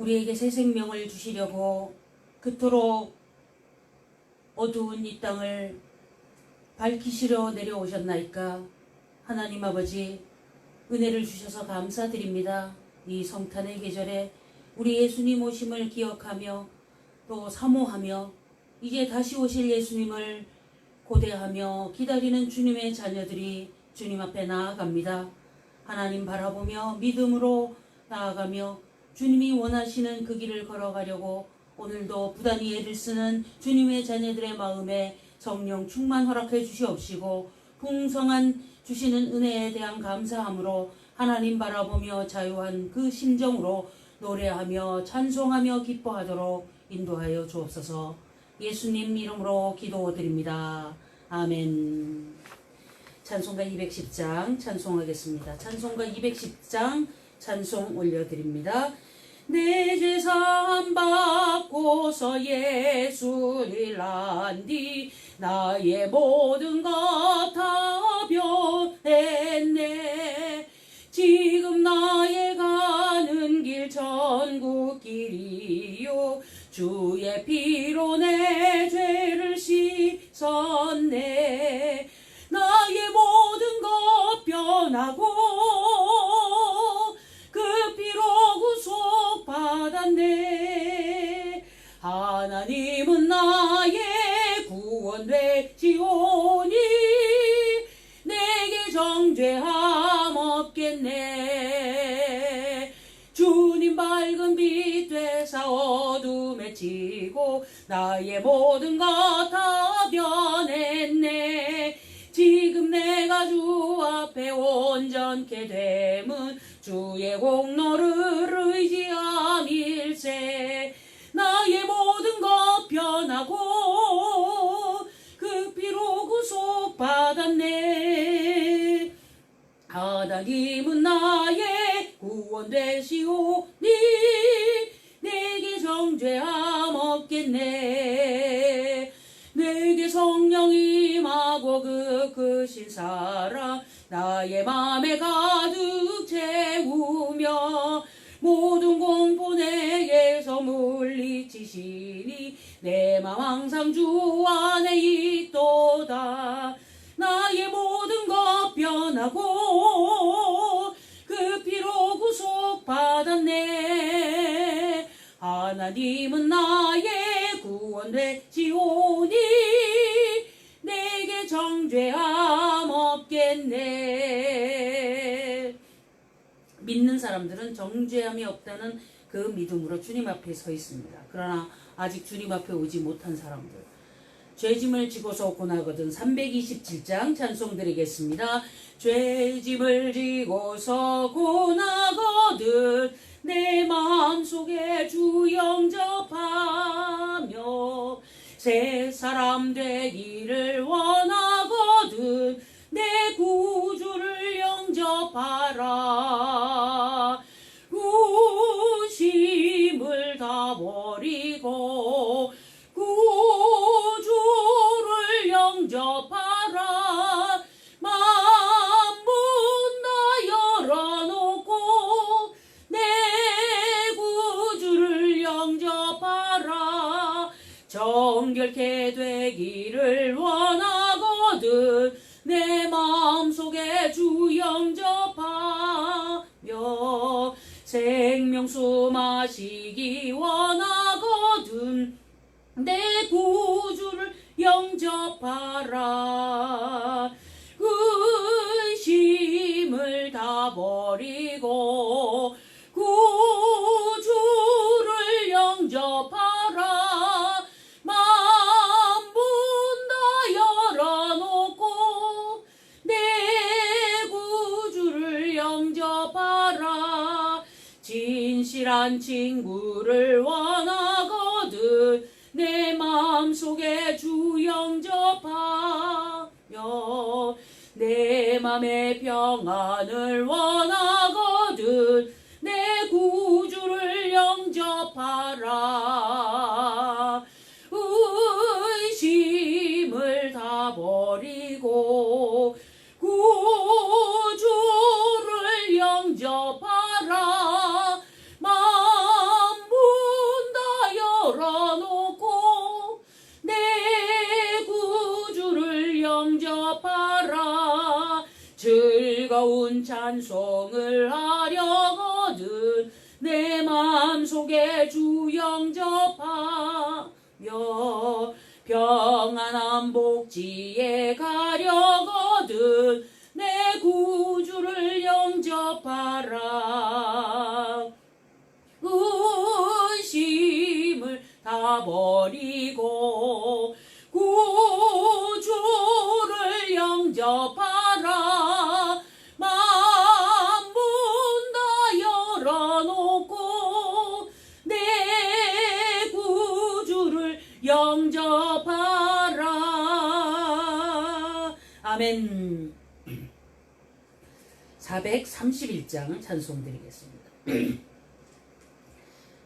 우리에게 새 생명을 주시려고 그토록 어두운 이 땅을 밝히시려 내려오셨나이까. 하나님 아버지, 은혜를 주셔서 감사드립니다. 이 성탄의 계절에 우리 예수님 오심을 기억하며 또 사모하며 이제 다시 오실 예수님을 고대하며 기다리는 주님의 자녀들이 주님 앞에 나아갑니다. 하나님 바라보며 믿음으로 나아가며 주님이 원하시는 그 길을 걸어가려고 오늘도 부단히 애를 쓰는 주님의 자녀들의 마음에 성령 충만 허락해 주시옵시고 풍성한 주시는 은혜에 대한 감사함으로 하나님 바라보며 자유한 그 심정으로 노래하며 찬송하며 기뻐하도록 인도하여 주옵소서. 예수님 이름으로 기도드립니다. 아멘. 찬송가 210장 찬송하겠습니다. 찬송가 210장 찬송 올려드립니다. 내 제사함 받고서 예수를 안디 나의 모든 것 다 변했네. 지금 나의 가는 길 천국 길이요 주의 피로 내 죄를 씻었네. 나의 모든 것 변하고 그 피로 구속 받았네. 하나님은 나의 구원 되시오니 내게 정죄함 없겠네. 주님 밝은 빛 되사 어둠에 지고 나의 모든 것 다 변했네. 지금 내가 주 앞에 온전케 됨은 주의 공로를 의지함일세. 나의 모든 것 변하고 그 피로 구속 받았네. 하나님은 나의 구원 되시오니 내게 정죄함 없겠네. 내게 성령 임하고 그 크신 사랑 나의 맘에 가득 채우며 모든 공포 내게서 물리치시니 내 맘 항상 주 안에 있도다. 나의 모든 것 변하고 그 피로 구속 받았네. 하나님은 나의 구원 되시오니 내게 정죄함 없겠네. 믿는 사람들은 정죄함이 없다는 그 믿음으로 주님 앞에 서 있습니다. 그러나 아직 주님 앞에 오지 못한 사람들, 죄짐을 지고서 고나거든 327장 찬송 드리겠습니다. 죄짐을 지고서 고나거든 내 마음속에 주 영접하며 새 사람 되기를 원하거든 내 구주를 영접하라. 구심을 다 버리고 구주를 영접하라. 만문 다 열어놓고 내 구주를 영접하라. 정결케 되기를 원하거든 내 마음속에 주 영접하며 생명수 마시기 원하거든 내 구주를 영접하라. 의심을 다 버리고 구주를 영접하라. 만문 다 열어놓고 내 구주를 영접하라. 진실한 친구를 원하거든 내 마음속에 주 영접하며 내 맘의 평안을 원하거든 내 구주를 영접하라. 의심을 다 버리고 구주를 영접하라. 만문 하나님 찬송을 하려거든 내 마음속에 주 영접하며 평안한 복지에 가려거든 내 구주를 영접하라. 의심을 다 버리고 구주를 영접하라. 만문 다 열어놓고 내 구주를 영접하라. 아멘. 431장 찬송 드리겠습니다.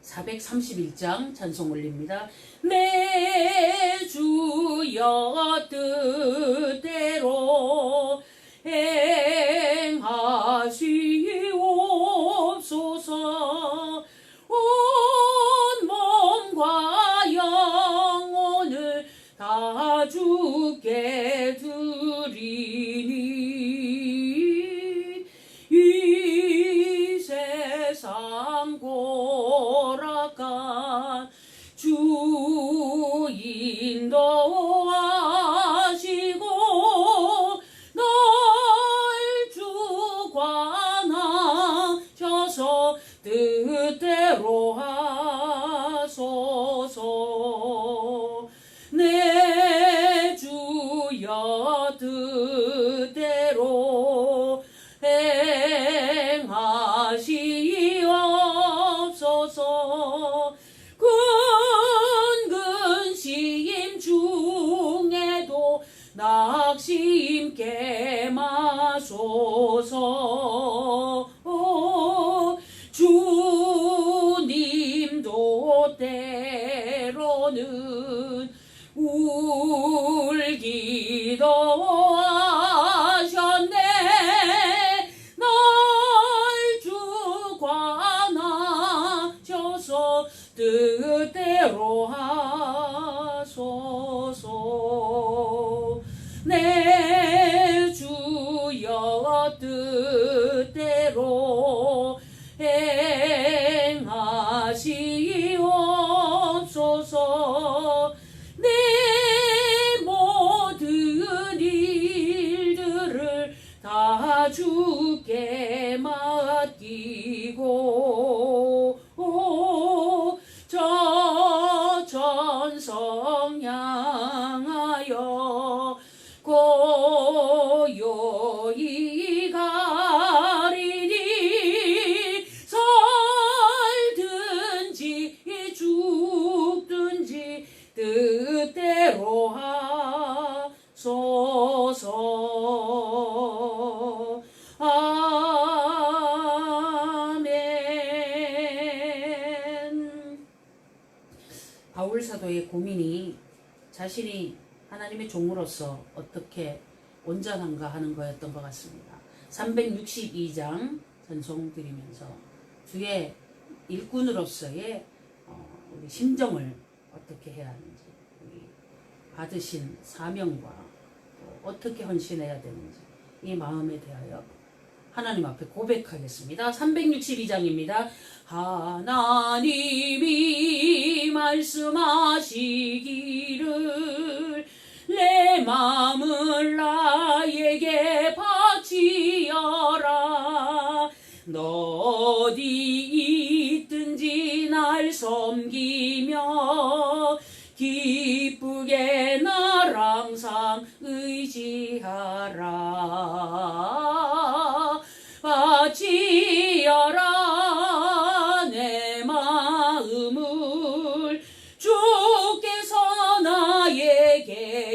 431장 찬송 올립니다. 내 주여 뜻대로 행하시옵소서. 온 몸과 영혼을 다 주께 드리니 이 세상 고락한 주 인도하시고 널 주관하셔서 뜻대로 하소서. 내 주여 뜻대로 행하시옵소서. 근근 시임 중에도 낙심케 마소서. 주님도 때로는 울기도 하셨네. 널 주관하셔서 뜻대로 하소서. 내 주여 뜻대로 행하시옵소서. 내 모든 일들을 다 주께 맡기고 저 천성 향하여 고요히 가리니 살든지 죽든지 뜻대로 하소서. 아멘. 바울 사도의 고민이 자신이 하나님의 종으로서 어떻게 온전한가 하는 거였던 것 같습니다. 362장 찬송 드리면서 주의 일꾼으로서의 우리 심정을 어떻게 해야 하는지, 우리 받으신 사명과 어떻게 헌신해야 되는지 이 마음에 대하여 하나님 앞에 고백하겠습니다. 362장입니다. 하나님이 말씀하시기를 내 마음을 나에게 바치어라. 너 어디 있든지 날 섬기며 기쁘게 날 항상 의지하라. 바치어라 내 마음을. 주께서 나에게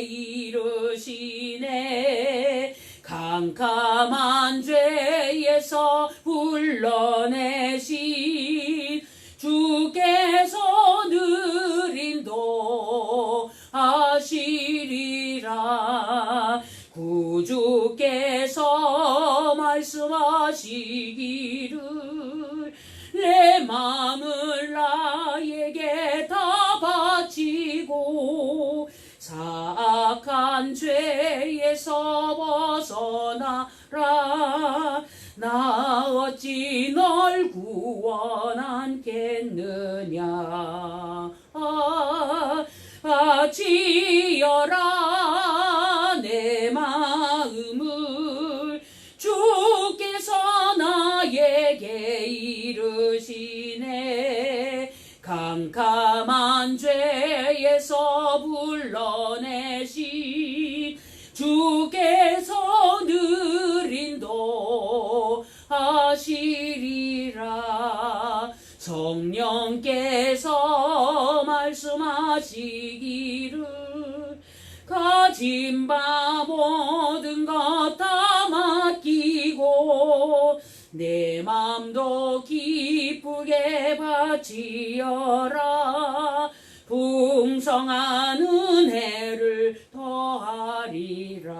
이르시네. 캄캄한 죄에서 불러내신 주께서 늘 인도하시리라. 구주께서 말씀하시기를 내 마음을 나에게 다 바치고 사악한 죄에서 벗어나라. 나 어찌 널 구원하겠느냐. 지어라 내 마음을 주께서 나에게 이르시네. 캄캄한 죄에서 불러내신 주께서 늘 인도하시리라. 성령께서 말씀하시기를 가진 바 모든 것 다 맡기고 내 맘도 기쁘게 바치어라. 풍성한 은혜를 더하리라.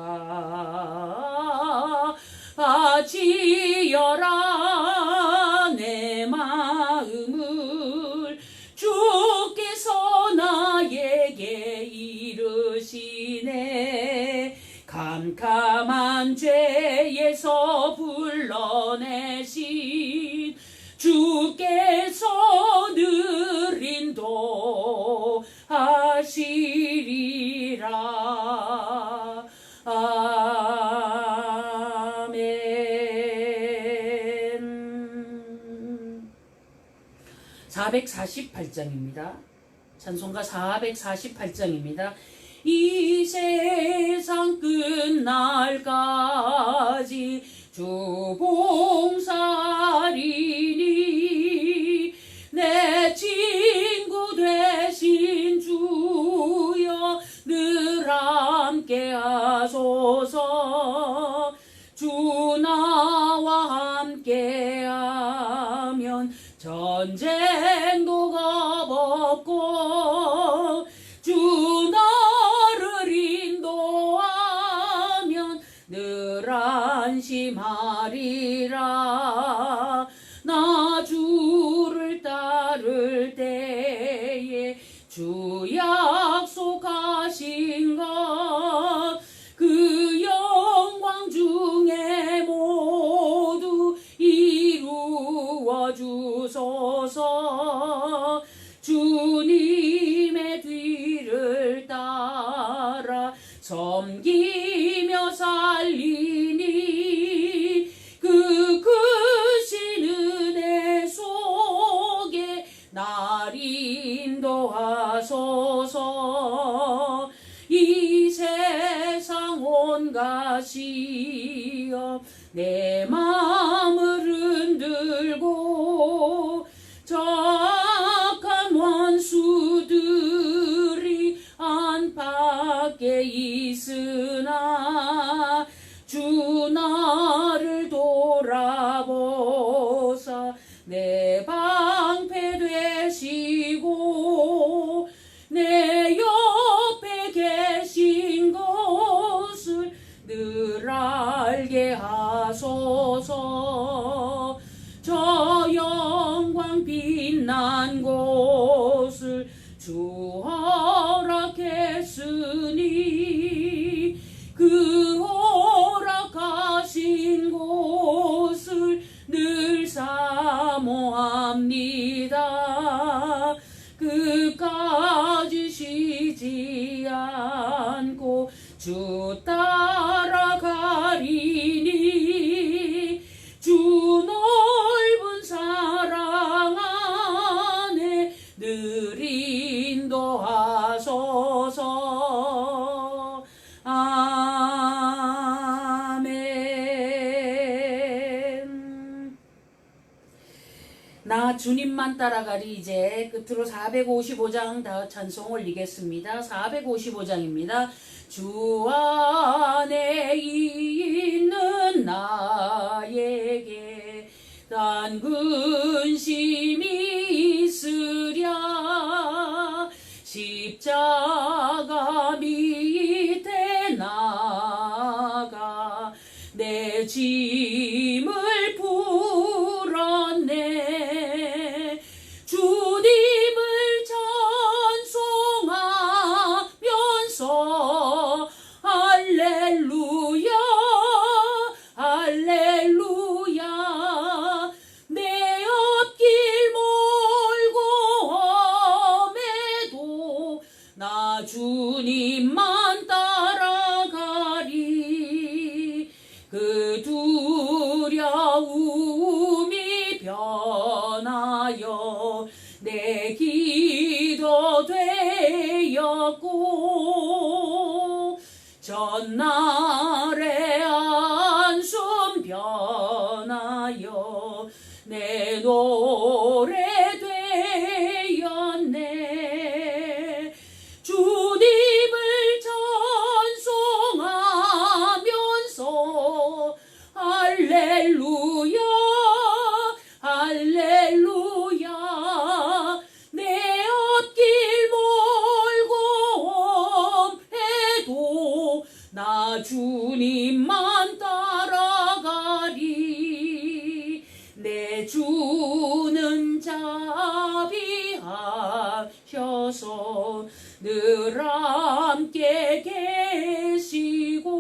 지어라 내 마음을 주께서 나에게 이르시네. 캄캄한 죄에서 불러내신 주께서 늘 인도하시리라. 아멘. 448장입니다. 찬송가 448장입니다. 이 세상 끝날까지 주 봉사리니 내 친구 되신 주여 늘 함께 하소서. 주 나와 함께 하면 전쟁도 겁없고 주 나를 인도하면 늘 안심하리라. 나 주를 따를 때에 주 약속하신 것 그 영광 중에 모두 이루어 주소서. 주님의 뒤를 따라 섬기며 살리니 그 크신 은혜 속에 날 인도하소서. 이 세상 온 가시여 내 마음을 흔들고 저 악한 원수들이 안팎에 있으나 주 나를 돌아보사 내 방패 되시고 내 옆에 계신 것을 늘 알게 하소서. 저 영광 빛난 곳을 주 허락했으니 그 허락하신 곳을 늘 사모합니다. 그까지 쉬지 않고 주 따라가리니 주 넓은 사랑 안에 늘 인도하소서. 아멘. 나 주님만 따라가리. 이제 끝으로 455장 다 찬송 올리겠습니다. 455장입니다. 주 안에 있는 나에게 단 근심이 있으랴. 십자가 밑에 나가 내 짐을 풀었네. 주님을 찬송하면서 할렐루야 할렐루야 내 기도 되었고 전날의 한숨 변하여 내 노래 되었네. 주님을 찬송하면서 할렐루야 할렐루야. 내 앞길 멀고 험해도 나 주님만 따라가리. 내 주는 자비하셔서 늘 함께 계시고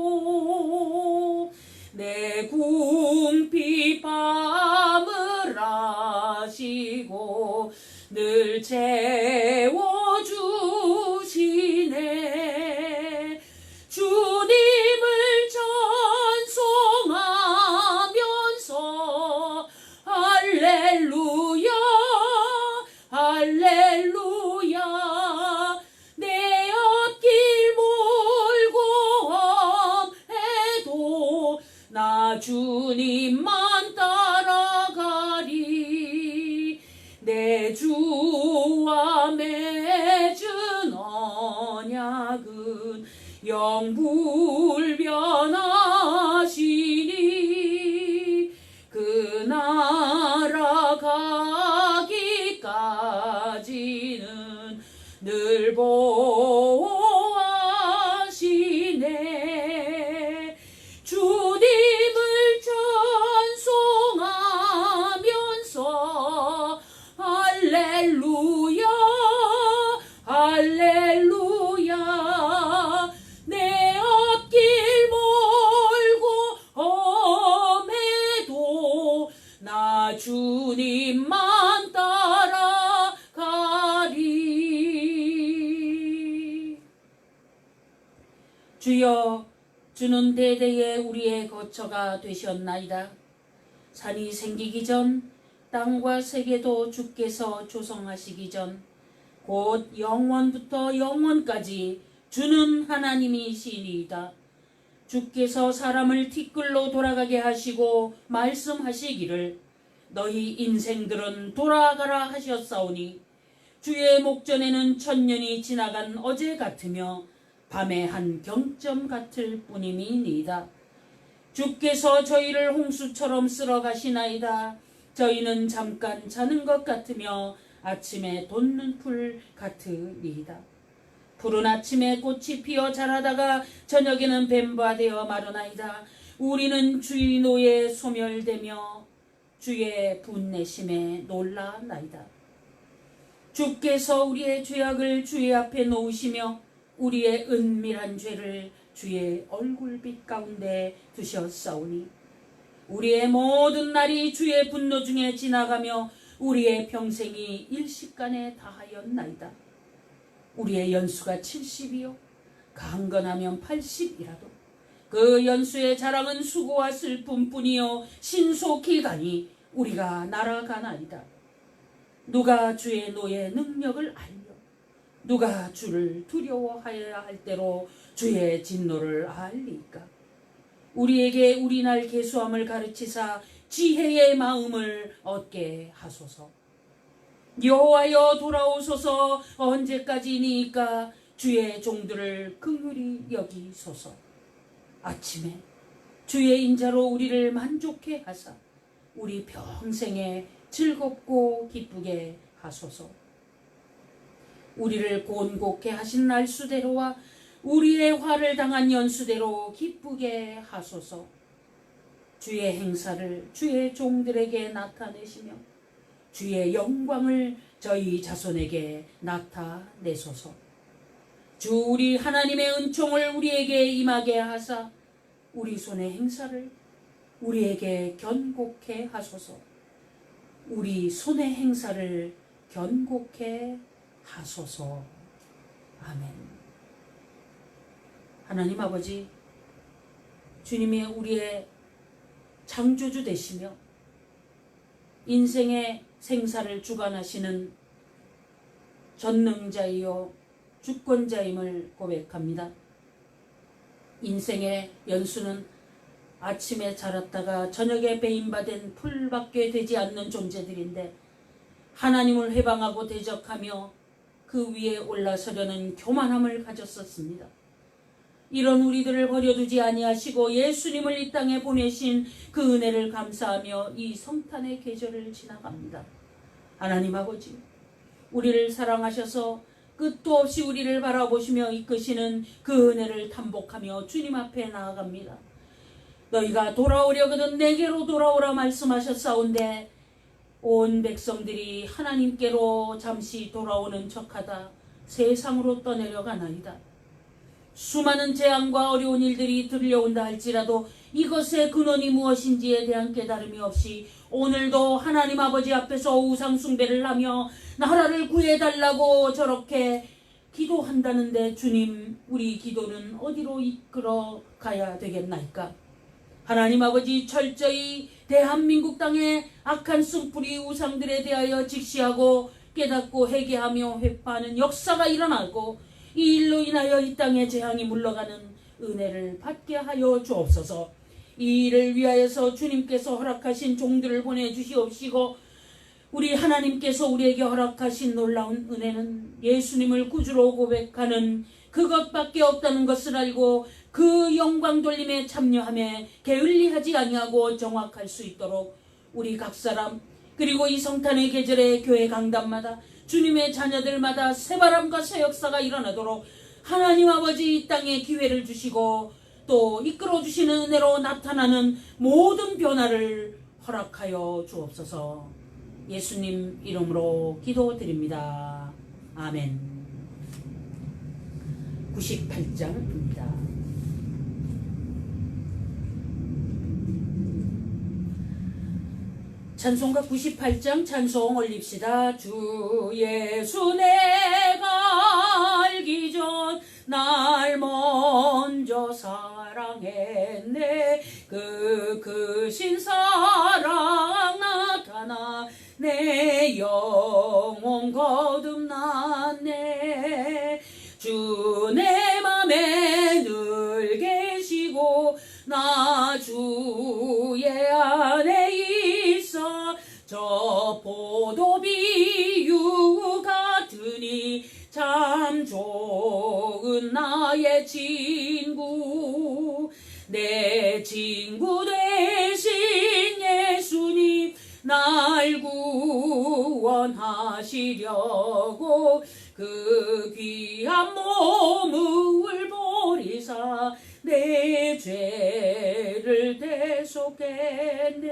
내 궁핍 밤을 아시고 늘 채워주시네. 주님을 찬송하면서 할렐루야 할렐루야. 내 앞길 멀고 험해도 나 주님만 따라가리. 내 주와 맺은 언약은 영불변하시니 그 나라 가기까지는 늘 보호하시네. 주님을 찬송하면서 할렐루야 할렐루야. 내 앞길 멀고 험해도 나 주님만 따라가리. 주여, 주는 대대에 우리의 거처가 되셨나이다. 산이 생기기 전 땅과 세계도 주께서 조성하시기 전 곧 영원부터 영원까지 주는 하나님이시니이다. 주께서 사람을 티끌로 돌아가게 하시고 말씀하시기를 너희 인생들은 돌아가라 하셨사오니 주의 목전에는 천년이 지나간 어제 같으며 밤의 한 경점 같을 뿐임이니이다. 주께서 저희를 홍수처럼 쓸어 가시나이다. 저희는 잠깐 자는 것 같으며 아침에 돋는 풀 같으리이다. 푸른 아침에 꽃이 피어 자라다가 저녁에는 뱀바 되어 마르나이다. 우리는 주의 노에 소멸되며 주의 분내심에 놀라나이다. 주께서 우리의 죄악을 주의 앞에 놓으시며 우리의 은밀한 죄를 주의 얼굴빛 가운데 두셨사오니 우리의 모든 날이 주의 분노 중에 지나가며 우리의 평생이 일시간에 다하였나이다. 우리의 연수가 70이요 강건하면 80이라도 그 연수의 자랑은 수고와 슬픔뿐이요 신속히 가니 우리가 날아가나이다. 누가 주의 노의 능력을 알려 누가 주를 두려워하여야 할 때로 주의 진노를 알리까. 우리에게 우리날 계수함을 가르치사 지혜의 마음을 얻게 하소서. 여호와여 돌아오소서. 언제까지니까 주의 종들을 긍휼히 여기소서. 아침에 주의 인자로 우리를 만족해 하사 우리 평생에 즐겁고 기쁘게 하소서. 우리를 곤곡해 하신 날수대로와 우리의 화를 당한 연수대로 기쁘게 하소서. 주의 행사를 주의 종들에게 나타내시며 주의 영광을 저희 자손에게 나타내소서. 주 우리 하나님의 은총을 우리에게 임하게 하사 우리 손의 행사를 우리에게 견고케 하소서. 우리 손의 행사를 견고케 하소서. 아멘. 하나님 아버지, 주님이 우리의 창조주 되시며 인생의 생사를 주관하시는 전능자이요 주권자임을 고백합니다. 인생의 연수는 아침에 자랐다가 저녁에 배임받은 풀밖에 되지 않는 존재들인데 하나님을 회방하고 대적하며 그 위에 올라서려는 교만함을 가졌었습니다. 이런 우리들을 버려두지 아니하시고 예수님을 이 땅에 보내신 그 은혜를 감사하며 이 성탄의 계절을 지나갑니다. 하나님 아버지, 우리를 사랑하셔서 끝도 없이 우리를 바라보시며 이끄시는 그 은혜를 탐복하며 주님 앞에 나아갑니다. 너희가 돌아오려거든 내게로 돌아오라 말씀하셨사온데 온 백성들이 하나님께로 잠시 돌아오는 척하다 세상으로 떠내려가나이다. 수많은 재앙과 어려운 일들이 들려온다 할지라도 이것의 근원이 무엇인지에 대한 깨달음이 없이 오늘도 하나님 아버지 앞에서 우상 숭배를 하며 나라를 구해달라고 저렇게 기도한다는데 주님, 우리 기도는 어디로 이끌어 가야 되겠나이까? 하나님 아버지, 철저히 대한민국 땅의 악한 숭뿌리 우상들에 대하여 직시하고 깨닫고 회개하며 회파하는 역사가 일어나고 이 일로 인하여 이 땅에 재앙이 물러가는 은혜를 받게 하여 주옵소서. 이 일을 위하여서 주님께서 허락하신 종들을 보내주시옵시고 우리 하나님께서 우리에게 허락하신 놀라운 은혜는 예수님을 구주로 고백하는 그것밖에 없다는 것을 알고 그 영광 돌림에 참여하며 게을리하지 아니하고 정확할 수 있도록 우리 각 사람 그리고 이 성탄의 계절에 교회 강단마다 주님의 자녀들마다 새바람과 새 역사가 일어나도록 하나님 아버지 이 땅에 기회를 주시고 또 이끌어 주시는 은혜로 나타나는 모든 변화를 허락하여 주옵소서. 예수님 이름으로 기도드립니다. 아멘. 98장입니다. 찬송가 98장 찬송 올립시다. 주 예수 내가 알기 전 날 먼저 사랑했네. 그 크신 사랑 나타나 내 영혼 거듭났네. 주 내 맘에 늘 계시고 나 주의 안에 있어. 저 포도비유 같으니 참 좋은 나의 친구. 내 친구 되신 예수님 날 구원하시려고 그 귀한 몸을 버리사 내 죄를 대속했네.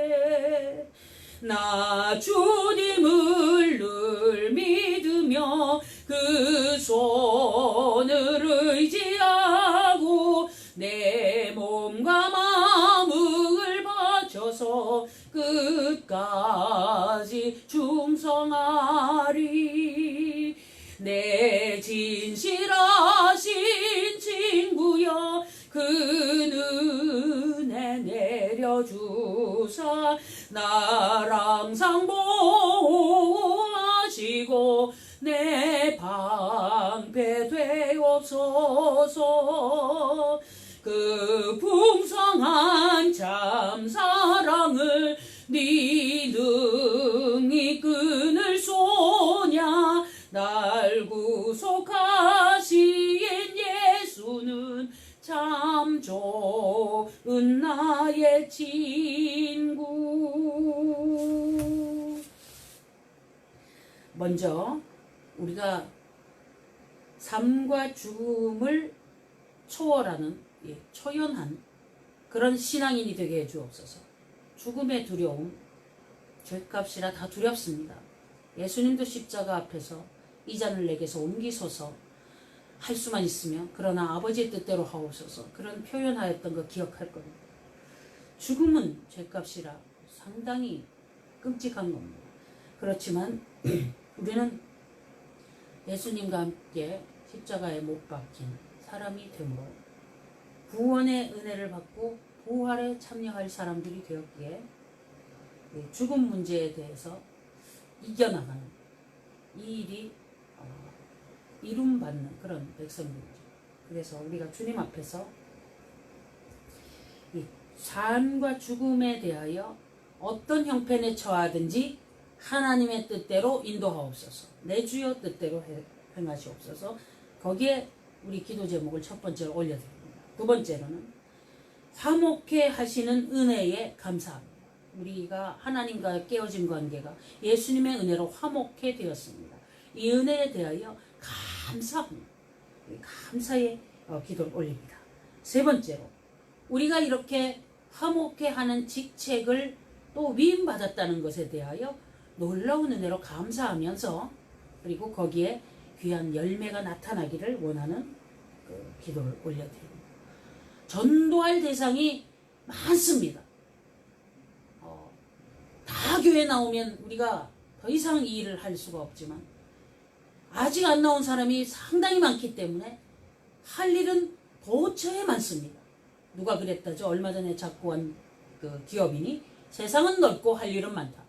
나 주님을 늘 믿으며 그 손을 의지하고 내 몸과 마음을 바쳐서 끝까지 충성하리. 내 진실하신 친구여 그 은혜 내려주사 날 항상 보호하시고 내 방패 되옵소서. 그 풍성한 참 사랑을 네 능히 끊을 소냐. 날 구속하신 예수는 참 좋은 나의 친구. 먼저 우리가 삶과 죽음을 초월하는 초연한 그런 신앙인이 되게 해주옵소서. 죽음의 두려움, 죄값이라 다 두렵습니다. 예수님도 십자가 앞에서 이 잔을 내게서 옮기소서 할 수만 있으면 그러나 아버지의 뜻대로 하옵소서 그런 표현하였던 거 기억할 겁니다. 죽음은 죄값이라 상당히 끔찍한 겁니다. 그렇지만 우리는 예수님과 함께 십자가에 못 박힌 사람이 되므로 구원의 은혜를 받고 부활에 참여할 사람들이 되었기에 죽음 문제에 대해서 이겨나가는 이 일이 이룸받는 그런 백성들이죠. 그래서 우리가 주님 앞에서 이 삶과 죽음에 대하여 어떤 형편에 처하든지 하나님의 뜻대로 인도하옵소서. 내 주여 뜻대로 행하시옵소서. 거기에 우리 기도 제목을 첫 번째로 올려드립니다. 두 번째로는 화목해 하시는 은혜에 감사합니다. 우리가 하나님과 깨어진 관계가 예수님의 은혜로 화목해 되었습니다. 이 은혜에 대하여 감사합니다. 감사의 기도를 올립니다. 세 번째로 우리가 이렇게 화목해 하는 직책을 또 위임받았다는 것에 대하여 놀라운 은혜로 감사하면서 그리고 거기에 귀한 열매가 나타나기를 원하는 그 기도를 올려드립니다. 전도할 대상이 많습니다. 다 교회 나오면 우리가 더 이상 이 일을 할 수가 없지만 아직 안 나온 사람이 상당히 많기 때문에 할 일은 도처에 많습니다. 누가 그랬다죠? 얼마 전에 작고한 그 기업인이 세상은 넓고 할 일은 많다.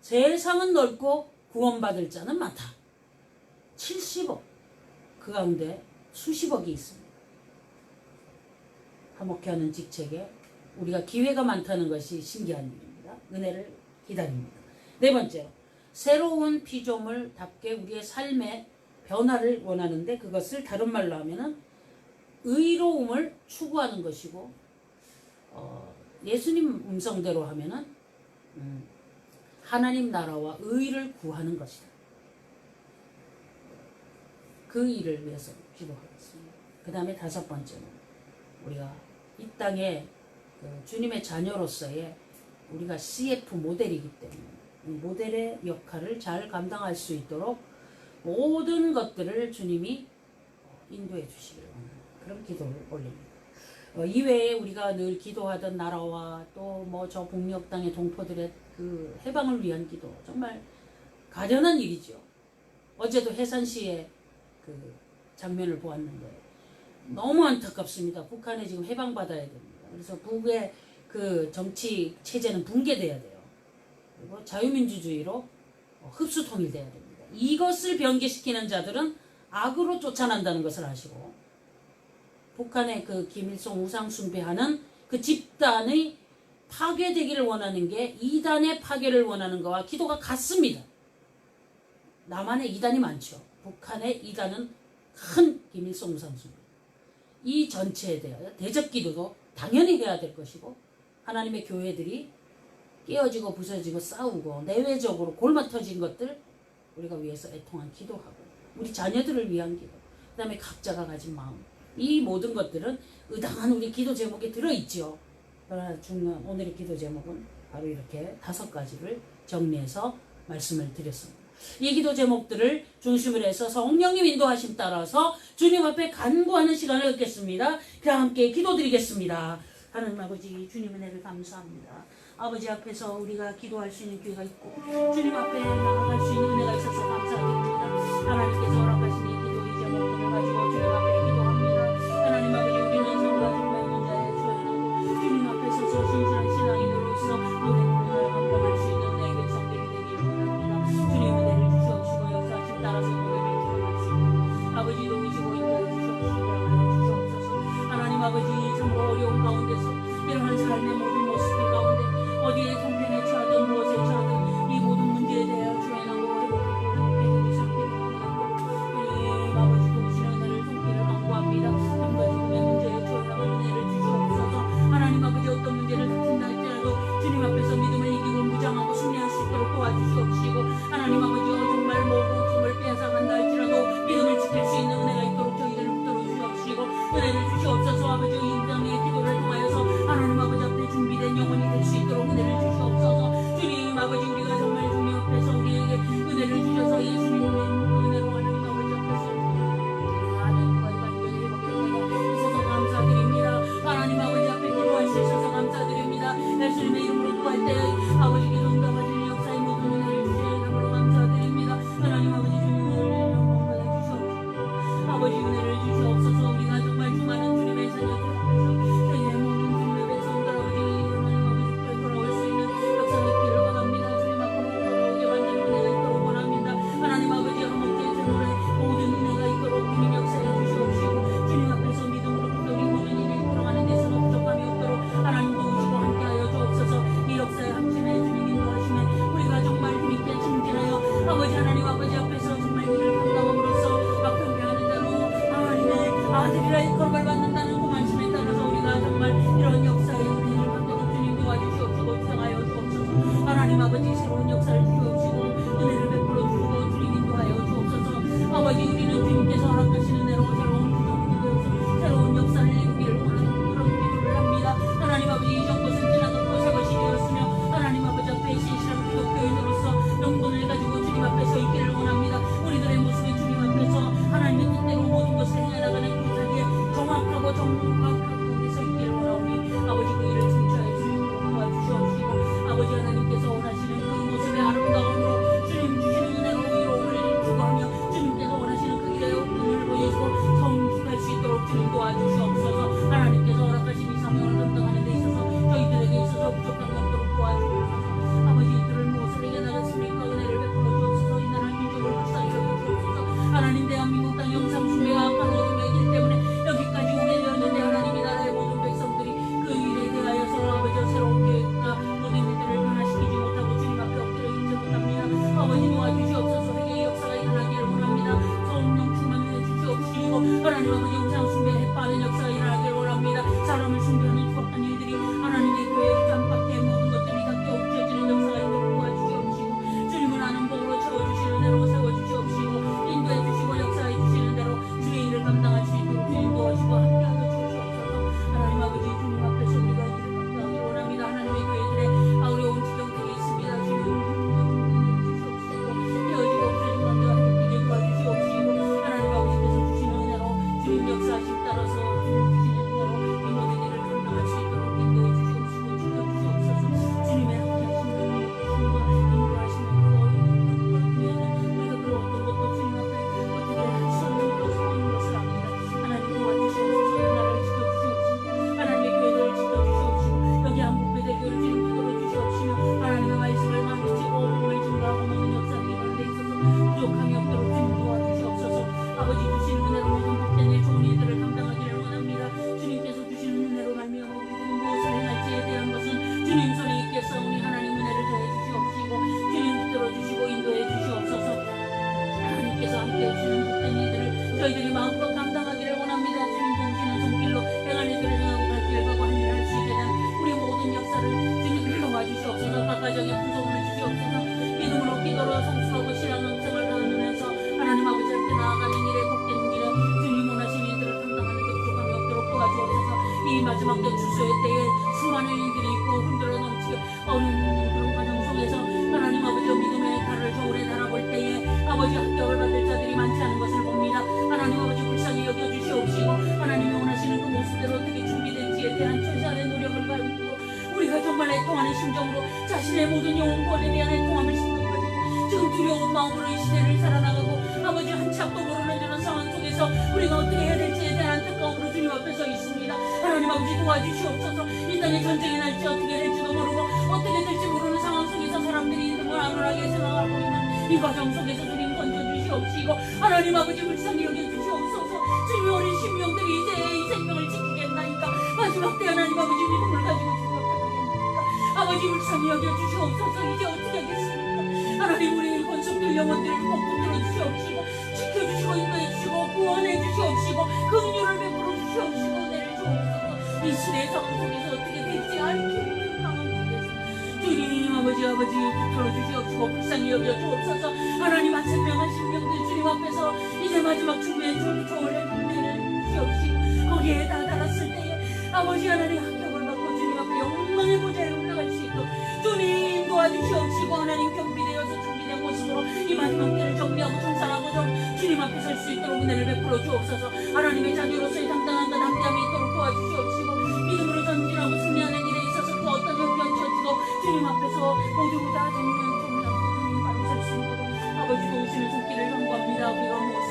세상은 넓고 구원받을 자는 많다. 70억. 그 가운데 수십억이 있습니다. 화목해 하는 직책에 우리가 기회가 많다는 것이 신기한 일입니다. 은혜를 기다립니다. 네 번째로 새로운 피조물답게 우리의 삶의 변화를 원하는데 그것을 다른 말로 하면은 의로움을 추구하는 것이고 예수님 음성대로 하면은 하나님 나라와 의를 구하는 것이다. 그 일을 위해서 기도하겠습니다. 그 다음에 다섯 번째는 우리가 이 땅에 주님의 자녀로서의 우리가 CF 모델이기 때문에 이 모델의 역할을 잘 감당할 수 있도록 모든 것들을 주님이 인도해 주시기를 원하는 그런 기도를 올립니다. 이외에 우리가 늘 기도하던 나라와 또 뭐 저 북녘 땅의 동포들의 그 해방을 위한 기도 정말 가련한 일이죠. 어제도 해산시의 그 장면을 보았는데 너무 안타깝습니다. 북한에 지금 해방받아야 됩니다. 그래서 북의 그 정치 체제는 붕괴돼야 돼요. 그리고 자유민주주의로 흡수 통일돼야 됩니다. 이것을 변개시키는 자들은 악으로 쫓아난다는 것을 아시고 북한의 그 김일성 우상 숭배하는 그 집단의 파괴되기를 원하는 게 이단의 파괴를 원하는 것과 기도가 같습니다. 남한에 이단이 많죠. 북한의 이단은 큰 김일성 우상 숭배. 이 전체에 대하여 대적 기도도 당연히 해야 될 것이고 하나님의 교회들이 깨어지고 부서지고 싸우고 내외적으로 골마 터진 것들 우리가 위해서 애통한 기도하고 우리 자녀들을 위한 기도 그 다음에 각자가 가진 마음 이 모든 것들은 의당한 우리 기도 제목에 들어있죠. 그러나 중요한 오늘의 기도 제목은 바로 이렇게 5가지를 정리해서 말씀을 드렸습니다. 이 기도 제목들을 중심으로 해서 성령님 인도하심 따라서 주님 앞에 간구하는 시간을 갖겠습니다. 그럼 함께 기도드리겠습니다. 하나님 아버지 주님 은혜를 감사합니다. 아버지 앞에서 우리가 기도할 수 있는 기회가 있고 주님 앞에 나아갈 수 있는 은혜가 있어서 감사드립니다. 하나님께서 허락하신 이 기도의 제목들을 가지고 주님 앞에 기도합니다. 하나님 아버지 우리는 성과 정말 문제에 주여나고 주님 앞에 서서 신실한 신앙인으로서 모든 문제를 감당할 수 있는 내 백성들이 되길 원합니다. 주님 은혜를 주시옵시고 역사하심 따라서 노래를 기도하겠습니다. 아버지 도우시고 인도해 주시옵소서. 하나님 아버지 참 어려운 가운데서 이러한 삶의 모든 모습들 가운데 어디에 형편에 처하든 무엇에 처하든 이 모든 문제에 대하여 주여나고 회복하고 회복해 주기 시작되고 하나님 아버지 우상 숭배에 빠른 역사가 일어나기를 원합니다. 사람을 숭배하는 추악한 일들이 하나님의 교회 깜빡해 모든 것들이 다 깨우쳐지는 역사가 있도록 도와주시옵시고 주님을 아는 복으로 채워주시는 대로 세워주시옵시고 인도해 주시고 역사해 주시는 대로 주의 일을 감당할 수 있도록 주님 도와주시고 함께하여 주시옵소서. 하나님 아버지 주님 앞에서 우리가 일을 감당하기 원합니다. 하나님의 교회들의 어려운 지경들이 있습니다. 주님 주시옵시고 깨어지고 없어진 관계가 회복되게 도와주시옵시고 하나님 아버지께서 주시는 은혜로 주님 역사하심 따라서 주님 주시는 은혜로 이 모든 일을 감당할 수 있도록 인도해 주시옵시고 지켜주시옵소서. 주님의 함께하심을 주님과 인도하시는 그 뒤에는 우리가 그 어떤 것도 주님 앞에 어떻게 할 수 없는 그런 상황인 것을 압니다. 하나님 도와주시옵소서. 나라를 지켜주시옵시고 하나님의 교회들을 지켜주시옵시고 여기 한국교회대교를 주님 붙들어 주시옵시며 하나님의 말씀을 나누시고 복음을 증거하고 모든 역사를 이루는 데 있어서 부족함이 없도록 주님 도와주시옵소서. 아버지 주시는 은혜로 모든 복된 일 좋은 일들을 감당하기를 원합니다. 주님께서 주시는 은혜로 말미암아 우리들이 무엇을 행할지에 대한 것은 주님 손에 있겠사오니 하나님 은혜를 더해 주시옵시고 주님 붙들어 주시고 인도해 주시옵소서. 하나님께서 함께해 주시는 복된 일들을 저희들이 마음껏 감당하기를 원합니다. 주님 도우시는 손길로 행할 일들을 행하고 갈 길을 가고 할 일을 할 수 있게 된 우리 모든 역사를 주님 도와주시옵소서. 각 가정에 풍성함을 주시옵소서. 믿음으로 기도로 성숙하고 신앙생활을 하면서 하나님 아버지 앞에 나아가는 일에 복된 길에 주님 원하시는 일들을 감당하는 데 부족함이 없도록 도와주옵소서. 이 마지막 때 주소의 때에 수많은 일들이 있고 흔들어 넘치게 어려운 그런 과정 속에서 하나님 아버지 믿음의 달을 저울에 달아볼 때에 아버지 합격을 받을 자들이 많지 않은 것을 봅니다. 하나님 아버지 불쌍히 여겨주시옵시고 하나님이 원하시는 그 모습대로 어떻게 준비될지에 대한 최선의 노력을 가지고 우리가 정말 애통하는 심정으로 자신의 모든 영혼권에 대한 애통함을 심는 가지고 지금 두려운 마음으로 이 시대를 살아나가고 아버지 한참도 모르는 그런 상황 속에서 우리가 어떻게 해야 될지에 대한 안타까움으로 주님 앞에 서 있습니다. 하나님 아버지 도와주시옵소서. 이 땅에 전쟁이 날지 어떻게 될지도 모르고 어떻게 될지 모르는 상황 속에서 사람들이 정말 안온하게 생각하고 있는 이 과정 속에서 주님 건져주시옵시고 하나님 아버지 불쌍히 여겨주시옵소서. 주님 어린 신명들이 이제 이 생명을 지키겠나이까 마지막 때 하나님 아버지 믿음을 가지고 주님 앞에 가겠나이까 아버지 불쌍히 여겨주시옵소서. 이제 어떻게 하겠습니까? 하나님 우리의 권속들 영혼들을 꼭 붙들어 주시옵시고 지켜주시고 인도해 주시고 구원해 주시옵시고 긍휼을 베풀어 주시옵시고 은혜를 주옵소서. 이 시대의 상황 속에서 어떻게 될지 알기 힘든 상황 속에서 주님 아버지 붙들어 주시옵시고 불쌍히 여겨 주옵소서. 하나님 한 생명 한 심령들 주님 앞에서 이제 마지막 주의 조울의 은혜를 주시옵시고 거기에 다다랐을 때에 아버지 하나님 합격을 받고 주님 앞에 영광의 보좌에 올라갈 수 있도록 주님 도와주시옵시고 하나님 경비되어서 준비된 모습으로 이 마지막 때를 정리하고 청산하고 좀 주님 앞에 설 수 있도록 은혜를 베풀어 주옵소서. 하나님의 자녀로서의 당당한 것 함께함이 있도록 도와주시옵시고 믿음으로 전진하고 승리하는 일에 있어서 그 어떤 형편 처지도 주님 앞에서 모두 다 정리하고 주님 바로 설 수 있도록 아버지 도우시는 손길을 간구합니다. 우리가 무엇을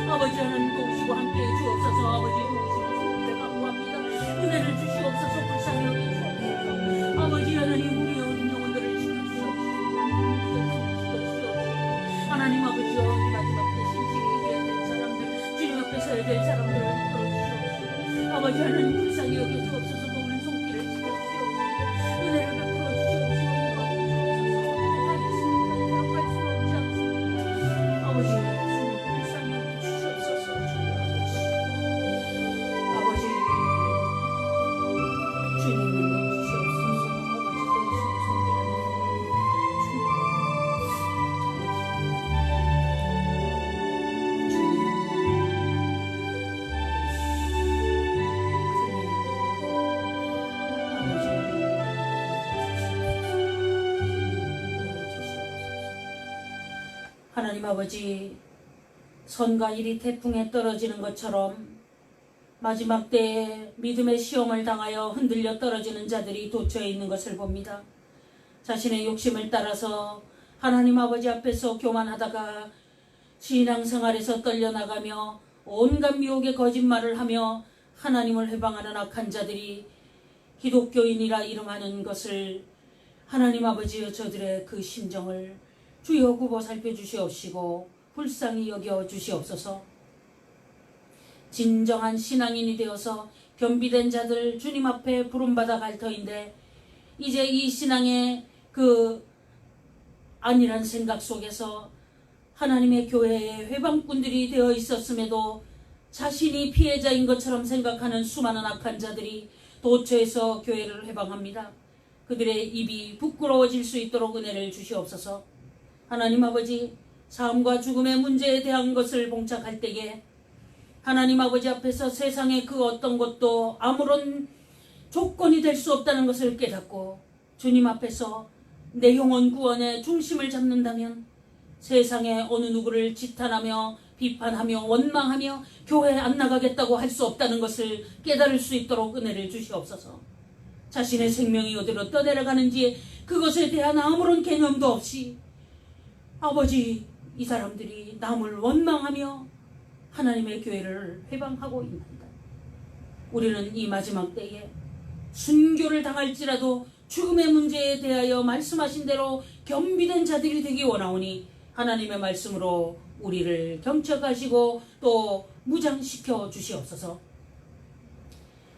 아버지 하나님 도우시고 함께해 주옵소서. 아버지 도우시는 손길을 간구합니다. 은혜를 주시옵소서. 불쌍히 여기주옵소서. 아버지 하나님 우리의 어린 영혼들을 지켜주시옵소서. 하나님 아버지여 이 마지막 때 신실히 해야 될 사람들 주님 앞에 서야 될 사람들을 이끌어주시옵소서. 아버지 하나님 불쌍히 여겨주옵소서. 도우는 손길을 지켜주시옵소서. 은혜를 베풀어 주시옵소서. 인도하여 주옵소서. 아버지 주님 불쌍히 여겨주시옵소서. 아버지 주님 하나님 아버지 선과 일이 태풍에 떨어지는 것처럼 마지막 때에 믿음의 시험을 당하여 흔들려 떨어지는 자들이 도처에 있는 것을 봅니다. 자신의 욕심을 따라서 하나님 아버지 앞에서 교만하다가 신앙생활에서 떨려나가며 온갖 미혹의 거짓말을 하며 하나님을 회방하는 악한 자들이 기독교인이라 이름하는 것을 하나님 아버지여 저들의 그 심정을 주여 굽어 살펴주시옵시고 불쌍히 여겨 주시옵소서. 진정한 신앙인이 되어서 겸비된 자들 주님 앞에 부름받아 갈 터인데 이제 이 신앙의 그 아니란 생각 속에서 하나님의 교회에 회방꾼들이 되어 있었음에도 자신이 피해자인 것처럼 생각하는 수많은 악한 자들이 도처에서 교회를 회방합니다. 그들의 입이 부끄러워질 수 있도록 은혜를 주시옵소서. 하나님 아버지, 삶과 죽음의 문제에 대한 것을 봉착할 때에 하나님 아버지 앞에서 세상의 그 어떤 것도 아무런 조건이 될 수 없다는 것을 깨닫고 주님 앞에서 내 영혼 구원의 중심을 잡는다면 세상의 어느 누구를 지탄하며 비판하며 원망하며 교회에 안 나가겠다고 할 수 없다는 것을 깨달을 수 있도록 은혜를 주시옵소서. 자신의 생명이 어디로 떠내려가는지 그것에 대한 아무런 개념도 없이 아버지, 이 사람들이 남을 원망하며 하나님의 교회를 회방하고 있습니다. 우리는 이 마지막 때에 순교를 당할지라도 죽음의 문제에 대하여 말씀하신 대로 겸비된 자들이 되기 원하오니 하나님의 말씀으로 우리를 경척하시고 또 무장시켜 주시옵소서.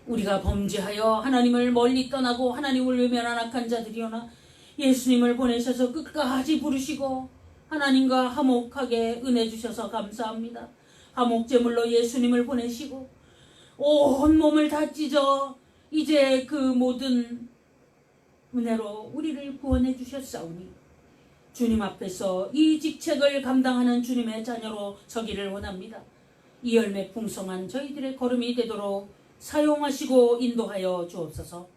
우리가 범죄하여 하나님을 멀리 떠나고 하나님을 외면한 악한 자들이오나 예수님을 보내셔서 끝까지 부르시고 하나님과 화목하게 은혜 주셔서 감사합니다. 화목제물로 예수님을 보내시고 온 몸을 다 찢어 이제 그 모든 은혜로 우리를 구원해 주셨사오니 주님 앞에서 이 직책을 감당하는 주님의 자녀로 서기를 원합니다. 이 열매 풍성한 저희들의 걸음이 되도록 사용하시고 인도하여 주옵소서.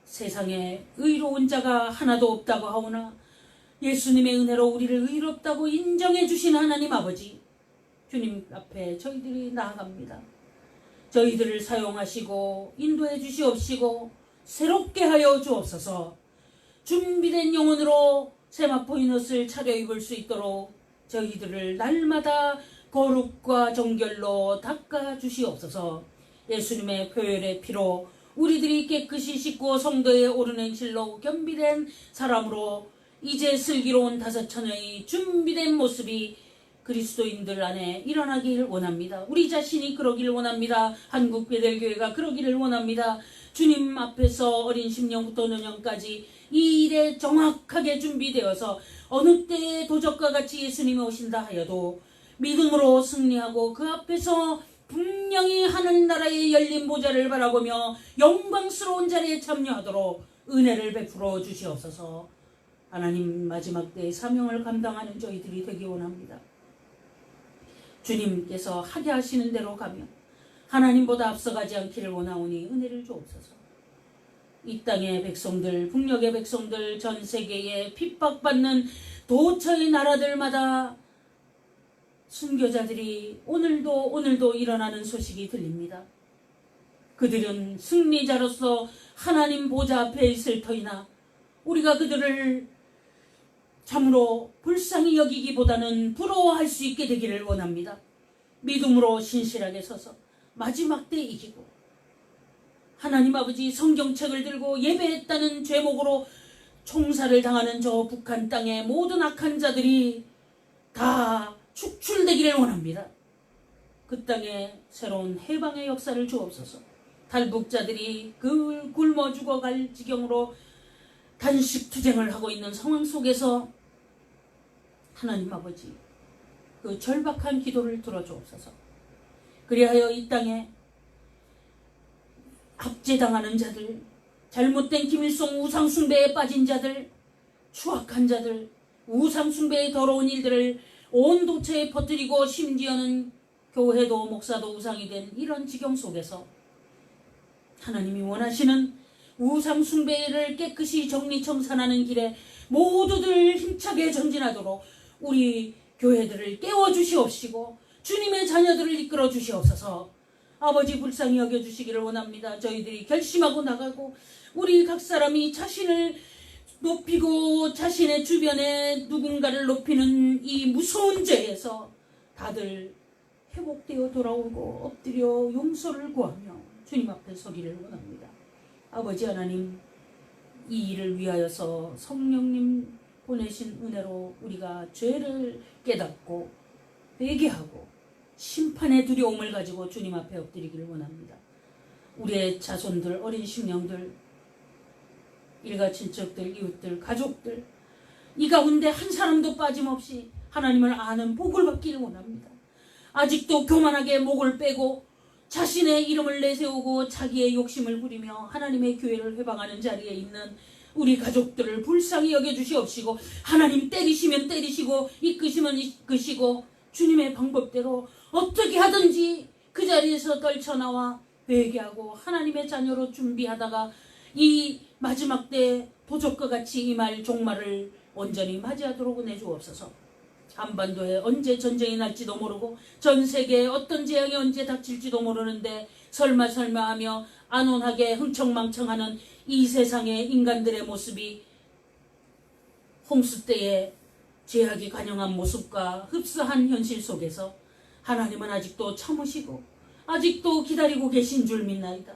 세상에 의로운 자가 하나도 없다고 하오나 예수님의 은혜로 우리를 의롭다고 인정해 주신 하나님 아버지, 주님 앞에 저희들이 나아갑니다. 저희들을 사용하시고 인도해 주시옵시고 새롭게 하여 주옵소서. 준비된 영혼으로 세마포인 옷을 차려입을 수 있도록 저희들을 날마다 거룩과 정결로 닦아 주시옵소서. 예수님의 표혈의 피로 우리들이 깨끗이 씻고 성도에 오르는 실로 겸비된 사람으로 이제 슬기로운 다섯 처녀의 준비된 모습이 그리스도인들 안에 일어나길 원합니다. 우리 자신이 그러길 원합니다. 한국 베델교회가 그러기를 원합니다. 주님 앞에서 어린 심령부터 노년까지 이 일에 정확하게 준비되어서 어느 때에 도적과 같이 예수님이 오신다 하여도 믿음으로 승리하고 그 앞에서 분명히 하늘나라의 열린 보좌를 바라보며 영광스러운 자리에 참여하도록 은혜를 베풀어 주시옵소서. 하나님, 마지막 때의 사명을 감당하는 저희들이 되기 원합니다. 주님께서 하게 하시는 대로 가며 하나님보다 앞서가지 않기를 원하오니 은혜를 주옵소서. 이 땅의 백성들, 북녘의 백성들, 전 세계에 핍박받는 도처의 나라들마다 순교자들이 오늘도 일어나는 소식이 들립니다. 그들은 승리자로서 하나님 보좌 앞에 있을 터이나 우리가 그들을 참으로 불쌍히 여기기보다는 부러워할 수 있게 되기를 원합니다. 믿음으로 신실하게 서서 마지막 때 이기고 하나님 아버지 성경책을 들고 예배했다는 죄목으로 총살을 당하는 저 북한 땅의 모든 악한 자들이 다 축출되기를 원합니다. 그 땅에 새로운 해방의 역사를 주옵소서. 탈북자들이 그 굶어 죽어갈 지경으로 단식투쟁을 하고 있는 상황 속에서 하나님 아버지, 그 절박한 기도를 들어주옵소서. 그리하여 이 땅에 압제당하는 자들, 잘못된 김일성 우상숭배에 빠진 자들, 추악한 자들, 우상숭배의 더러운 일들을 온 도처에 퍼뜨리고 심지어는 교회도 목사도 우상이 된 이런 지경 속에서 하나님이 원하시는 우상숭배를 깨끗이 정리청산하는 길에 모두들 힘차게 전진하도록 우리 교회들을 깨워주시옵시고 주님의 자녀들을 이끌어 주시옵소서. 아버지, 불쌍히 여겨주시기를 원합니다. 저희들이 결심하고 나가고 우리 각 사람이 자신을 높이고 자신의 주변에 누군가를 높이는 이 무서운 죄에서 다들 회복되어 돌아오고 엎드려 용서를 구하며 주님 앞에 서기를 원합니다. 아버지 하나님, 이 일을 위하여서 성령님 보내신 은혜로 우리가 죄를 깨닫고 회개하고 심판의 두려움을 가지고 주님 앞에 엎드리기를 원합니다. 우리의 자손들, 어린 심령들, 일가 친척들, 이웃들, 가족들, 이 가운데 한 사람도 빠짐없이 하나님을 아는 복을 받기를 원합니다. 아직도 교만하게 목을 빼고 자신의 이름을 내세우고 자기의 욕심을 부리며 하나님의 교회를 회방하는 자리에 있는 우리 가족들을 불쌍히 여겨주시옵시고, 하나님 때리시면 때리시고 이끄시면 이끄시고 주님의 방법대로 어떻게 하든지 그 자리에서 떨쳐나와 회개하고 하나님의 자녀로 준비하다가 이 마지막 때 도적과 같이 임할 종말을 온전히 맞이하도록 은혜 주옵소서. 한반도에 언제 전쟁이 날지도 모르고 전 세계에 어떤 재앙이 언제 닥칠지도 모르는데 설마 하며 안온하게 흥청망청하는 이 세상의 인간들의 모습이 홍수 때의 죄악이 관영한 모습과 흡사한 현실 속에서 하나님은 아직도 참으시고 아직도 기다리고 계신 줄 믿나이다.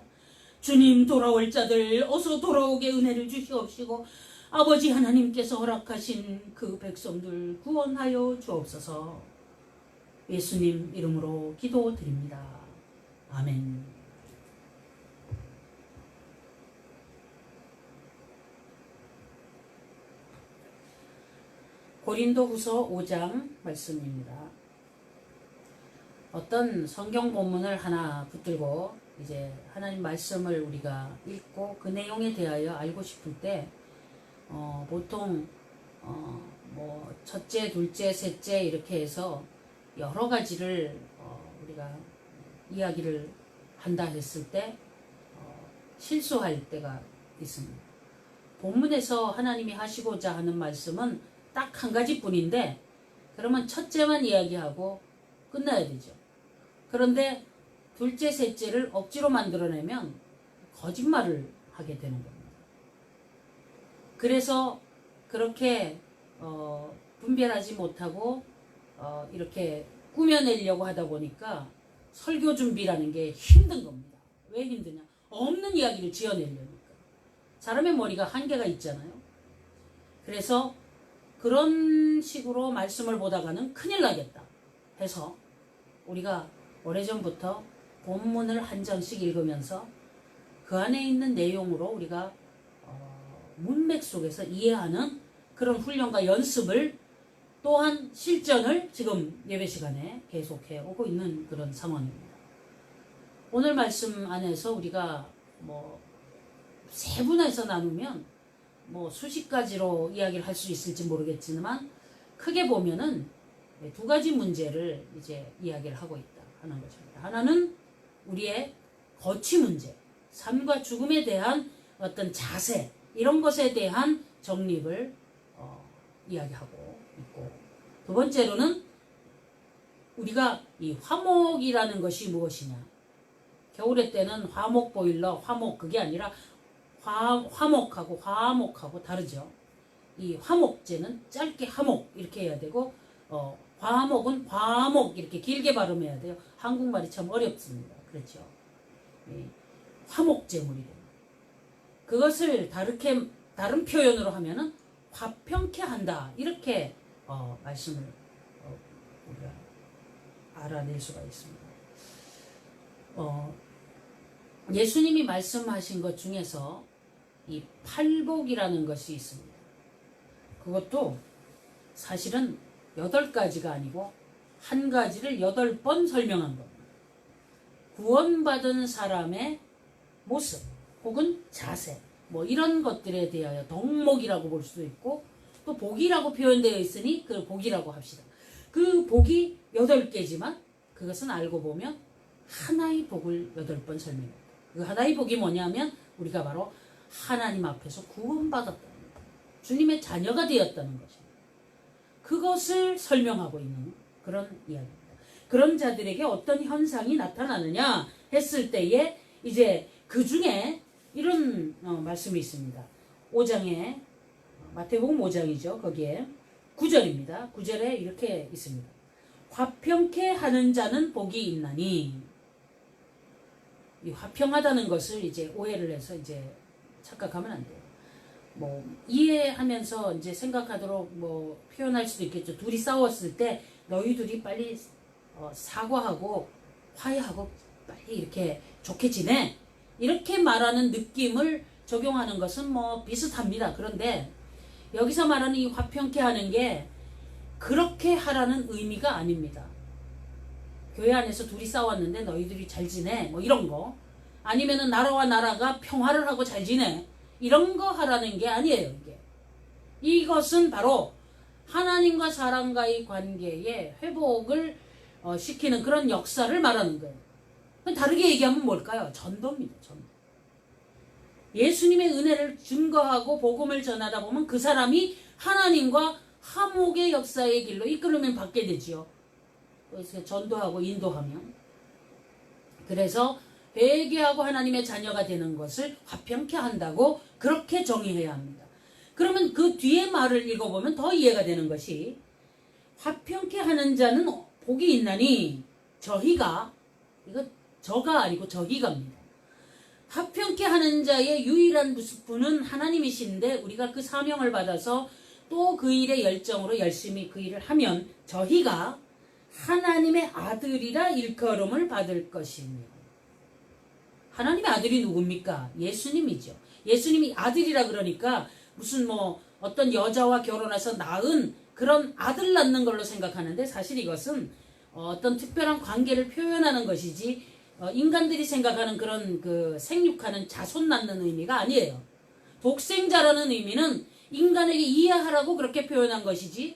주님, 돌아올 자들 어서 돌아오게 은혜를 주시옵시고 아버지 하나님께서 허락하신 그 백성들 구원하여 주옵소서. 예수님 이름으로 기도드립니다. 아멘. 고린도후서 5장 말씀입니다. 어떤 성경 본문을 하나 붙들고 이제 하나님 말씀을 우리가 읽고 그 내용에 대하여 알고 싶을 때 보통 뭐 첫째, 둘째, 셋째 이렇게 해서 여러 가지를 우리가 이야기를 한다 했을 때 실수할 때가 있습니다. 본문에서 하나님이 하시고자 하는 말씀은 딱 한 가지뿐인데 그러면 첫째만 이야기하고 끝나야 되죠. 그런데 둘째, 셋째를 억지로 만들어내면 거짓말을 하게 되는 겁니다. 그래서 그렇게 분별하지 못하고 이렇게 꾸며내려고 하다 보니까 설교 준비라는 게 힘든 겁니다. 왜 힘드냐? 없는 이야기를 지어내려니까. 사람의 머리가 한계가 있잖아요. 그래서 그런 식으로 말씀을 보다가는 큰일 나겠다 해서 우리가 오래전부터 본문을 한 장씩 읽으면서 그 안에 있는 내용으로 우리가 문맥 속에서 이해하는 그런 훈련과 연습을 또한 실전을 지금 예배 시간에 계속해 오고 있는 그런 상황입니다. 오늘 말씀 안에서 우리가 뭐 세분화해서 나누면 뭐 수십 가지로 이야기를 할 수 있을지 모르겠지만 크게 보면은 두 가지 문제를 이제 이야기를 하고 있다 하는 것입니다. 하나는 우리의 거취 문제, 삶과 죽음에 대한 어떤 자세, 이런 것에 대한 정립을 이야기하고 있고, 두 번째로는 우리가 이 화목이라는 것이 무엇이냐. 겨울의 때는 화목 보일러, 화목, 그게 아니라 화목하고 화목하고 다르죠. 이 화목제는 짧게 화목 이렇게 해야 되고 화목은 화목 이렇게 길게 발음해야 돼요. 한국말이 참 어렵습니다. 그렇죠. 화목제물이 됩니다. 그것을 다른 표현으로 하면은 화평케 한다 이렇게 말씀을 우리가 알아낼 수가 있습니다. 예수님이 말씀하신 것 중에서 이 팔복이라는 것이 있습니다. 그것도 사실은 8가지가 아니고 한 가지를 8번 설명한 겁니다. 구원받은 사람의 모습 혹은 자세 뭐 이런 것들에 대하여 덕목이라고 볼 수도 있고 또 복이라고 표현되어 있으니 그 복이라고 합시다. 그 복이 8개지만 그것은 알고 보면 하나의 복을 8번 설명합니다. 그 하나의 복이 뭐냐면 우리가 바로 하나님 앞에서 구원받았다는 것, 주님의 자녀가 되었다는 것입니다. 그것을 설명하고 있는 그런 이야기입니다. 그런 자들에게 어떤 현상이 나타나느냐 했을 때에 이제 그 중에 이런 말씀이 있습니다. 5장에 마태복음 5장이죠. 거기에 9절입니다. 9절에 이렇게 있습니다. 화평케 하는 자는 복이 있나니. 이 화평하다는 것을 이제 오해를 해서 이제 착각하면 안 돼요. 뭐 이해하면서 이제 생각하도록 뭐 표현할 수도 있겠죠. 둘이 싸웠을 때 너희 둘이 빨리 사과하고 화해하고 빨리 이렇게 좋게 지내. 이렇게 말하는 느낌을 적용하는 것은 뭐 비슷합니다. 그런데 여기서 말하는 이 화평케 하는 게 그렇게 하라는 의미가 아닙니다. 교회 안에서 둘이 싸웠는데 너희들이 잘 지내? 뭐 이런 거. 아니면은 나라와 나라가 평화를 하고 잘 지내? 이런 거 하라는 게 아니에요, 이게. 이것은 바로 하나님과 사람과의 관계에 회복을 시키는 그런 역사를 말하는 거예요. 다르게 얘기하면 뭘까요? 전도입니다. 전도. 예수님의 은혜를 증거하고 복음을 전하다 보면 그 사람이 하나님과 화목의 역사의 길로 이끌림을 받게 되지요. 그래서 전도하고 인도하면. 그래서 회개하고 하나님의 자녀가 되는 것을 화평케 한다고 그렇게 정의해야 합니다. 그러면 그 뒤에 말을 읽어보면 더 이해가 되는 것이 화평케 하는 자는 복이 있나니 저희가, 이거 저가 아니고 저희가입니다. 화평케 하는 자의 유일한 분은 하나님이신데 우리가 그 사명을 받아서 또 그 일에 열정으로 열심히 그 일을 하면 저희가 하나님의 아들이라 일컬음을 받을 것이며. 하나님의 아들이 누굽니까? 예수님이죠. 예수님이 아들이라 그러니까 무슨 뭐 어떤 여자와 결혼해서 낳은 그런 아들 낳는 걸로 생각하는데 사실 이것은 어떤 특별한 관계를 표현하는 것이지 인간들이 생각하는 그런 그 생육하는 자손 낳는 의미가 아니에요. 독생자라는 의미는 인간에게 이해하라고 그렇게 표현한 것이지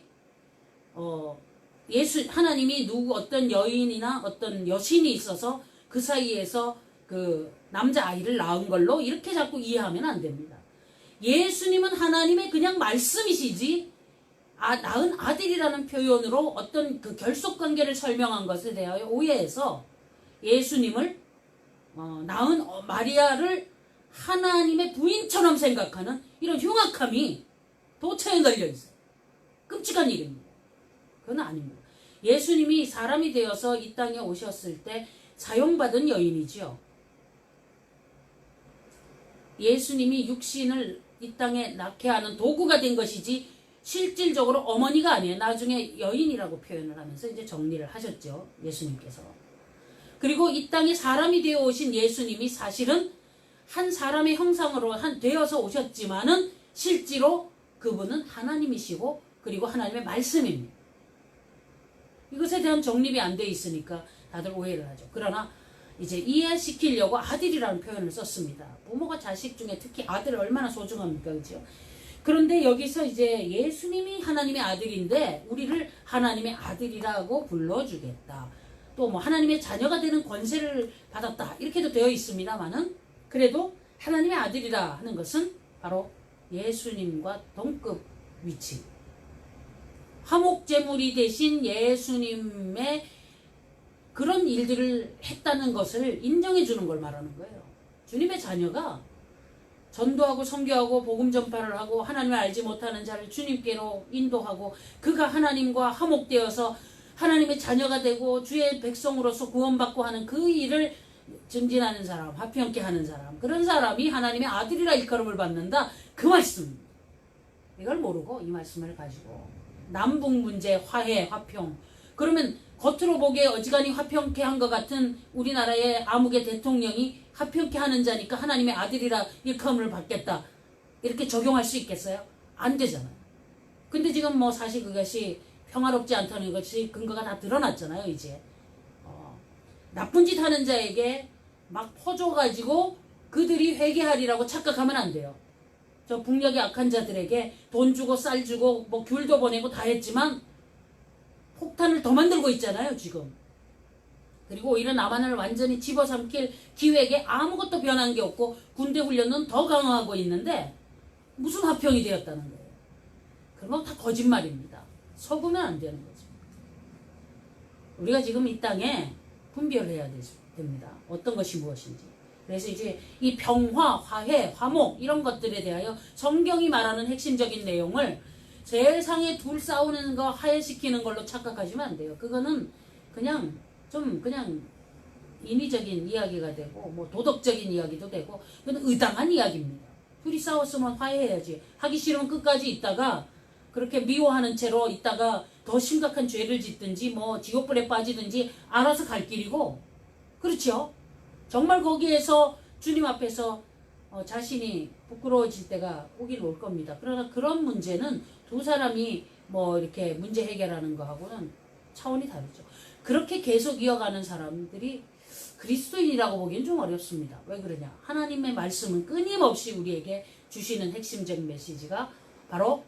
하나님이 어떤 여인이나 어떤 여신이 있어서 그 사이에서 그 남자아이를 낳은 걸로 이렇게 자꾸 이해하면 안 됩니다. 예수님은 하나님의 그냥 말씀이시지 낳은 아들이라는 표현으로 어떤 그 결속관계를 설명한 것에 대하여 오해해서 예수님을 낳은 마리아를 하나님의 부인처럼 생각하는 이런 흉악함이 도처에 널려있어요. 끔찍한 일입니다. 그건 아닙니다. 예수님이 사람이 되어서 이 땅에 오셨을 때 사용받은 여인이죠. 예수님이 육신을 이 땅에 낳게 하는 도구가 된 것이지 실질적으로 어머니가 아니에요. 나중에 여인이라고 표현을 하면서 이제 정리를 하셨죠. 예수님께서. 그리고 이 땅에 사람이 되어 오신 예수님이 사실은 한 사람의 형상으로 되어서 오셨지만은 실제로 그분은 하나님이시고 그리고 하나님의 말씀입니다. 이것에 대한 정립이 안 돼 있으니까 다들 오해를 하죠. 그러나 이제 이해시키려고 아들이라는 표현을 썼습니다. 부모가 자식 중에 특히 아들을 얼마나 소중합니까? 그죠? 그런데 여기서 이제 예수님이 하나님의 아들인데 우리를 하나님의 아들이라고 불러주겠다. 또 뭐 하나님의 자녀가 되는 권세를 받았다. 이렇게도 되어 있습니다만은 그래도 하나님의 아들이라 하는 것은 바로 예수님과 동급 위치. 화목제물이 되신 예수님의 그런 일들을 했다는 것을 인정해 주는 걸 말하는 거예요. 주님의 자녀가 전도하고 선교하고 복음 전파를 하고 하나님을 알지 못하는 자를 주님께로 인도하고 그가 하나님과 화목되어서 하나님의 자녀가 되고 주의 백성으로서 구원받고 하는 그 일을 증진하는 사람, 화평케 하는 사람, 그런 사람이 하나님의 아들이라 일컬음을 받는다. 그 말씀. 이걸 모르고 이 말씀을 가지고 남북 문제, 화해, 화평. 그러면 겉으로 보기에 어지간히 화평케 한 것 같은 우리나라의 아무개 대통령이 화평케 하는 자니까 하나님의 아들이라 일컬음을 받겠다. 이렇게 적용할 수 있겠어요? 안 되잖아요. 근데 지금 뭐 사실 그것이 평화롭지 않다는 것이 근거가 다 드러났잖아요, 이제. 나쁜 짓 하는 자에게 막 퍼줘가지고 그들이 회개하리라고 착각하면 안 돼요. 저 북녘의 악한 자들에게 돈 주고 쌀 주고 뭐 귤도 보내고 다 했지만 폭탄을 더 만들고 있잖아요, 지금. 그리고 오히려 남한을 완전히 집어삼킬 기획에 아무것도 변한 게 없고 군대 훈련은 더 강화하고 있는데 무슨 화평이 되었다는 거예요. 그런 건 다 거짓말입니다. 속으면 안 되는 거죠. 우리가 지금 이 땅에 분별해야 됩니다. 어떤 것이 무엇인지. 그래서 이제 이 평화, 화해, 화목 이런 것들에 대하여 성경이 말하는 핵심적인 내용을 세상에 둘 싸우는 거 화해시키는 걸로 착각하시면 안 돼요. 그거는 그냥 인위적인 이야기가 되고 뭐 도덕적인 이야기도 되고 그건 의당한 이야기입니다. 둘이 싸웠으면 화해해야지. 하기 싫으면 끝까지 있다가 그렇게 미워하는 채로 있다가 더 심각한 죄를 짓든지 뭐 지옥불에 빠지든지 알아서 갈 길이고, 그렇죠? 정말 거기에서 주님 앞에서 자신이 부끄러워질 때가 오긴 올 겁니다. 그러나 그런 문제는 두 사람이 뭐 이렇게 문제 해결하는 거하고는 차원이 다르죠. 그렇게 계속 이어가는 사람들이 그리스도인이라고 보기엔 좀 어렵습니다. 왜 그러냐? 하나님의 말씀은 끊임없이 우리에게 주시는 핵심적 메시지가 바로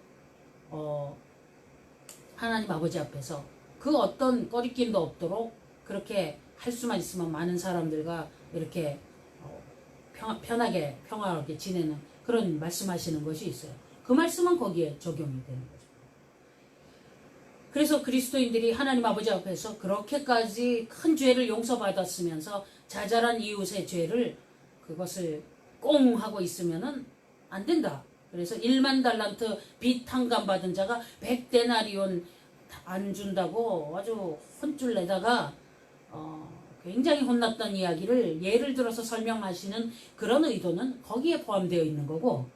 하나님 아버지 앞에서 그 어떤 꺼리낌도 없도록 그렇게 할 수만 있으면 많은 사람들과 이렇게 편하게 평화하게 지내는 그런 말씀하시는 것이 있어요. 그 말씀은 거기에 적용이 되는 거죠. 그래서 그리스도인들이 하나님 아버지 앞에서 그렇게까지 큰 죄를 용서받았으면서 자잘한 이웃의 죄를 그것을 꽁 하고 있으면은 안 된다. 그래서 1만 달란트 빚 탕감 받은 자가 100데나리온 안 준다고 아주 혼쭐 내다가 굉장히 혼났던 이야기를 예를 들어서 설명하시는 그런 의도는 거기에 포함되어 있는 거고,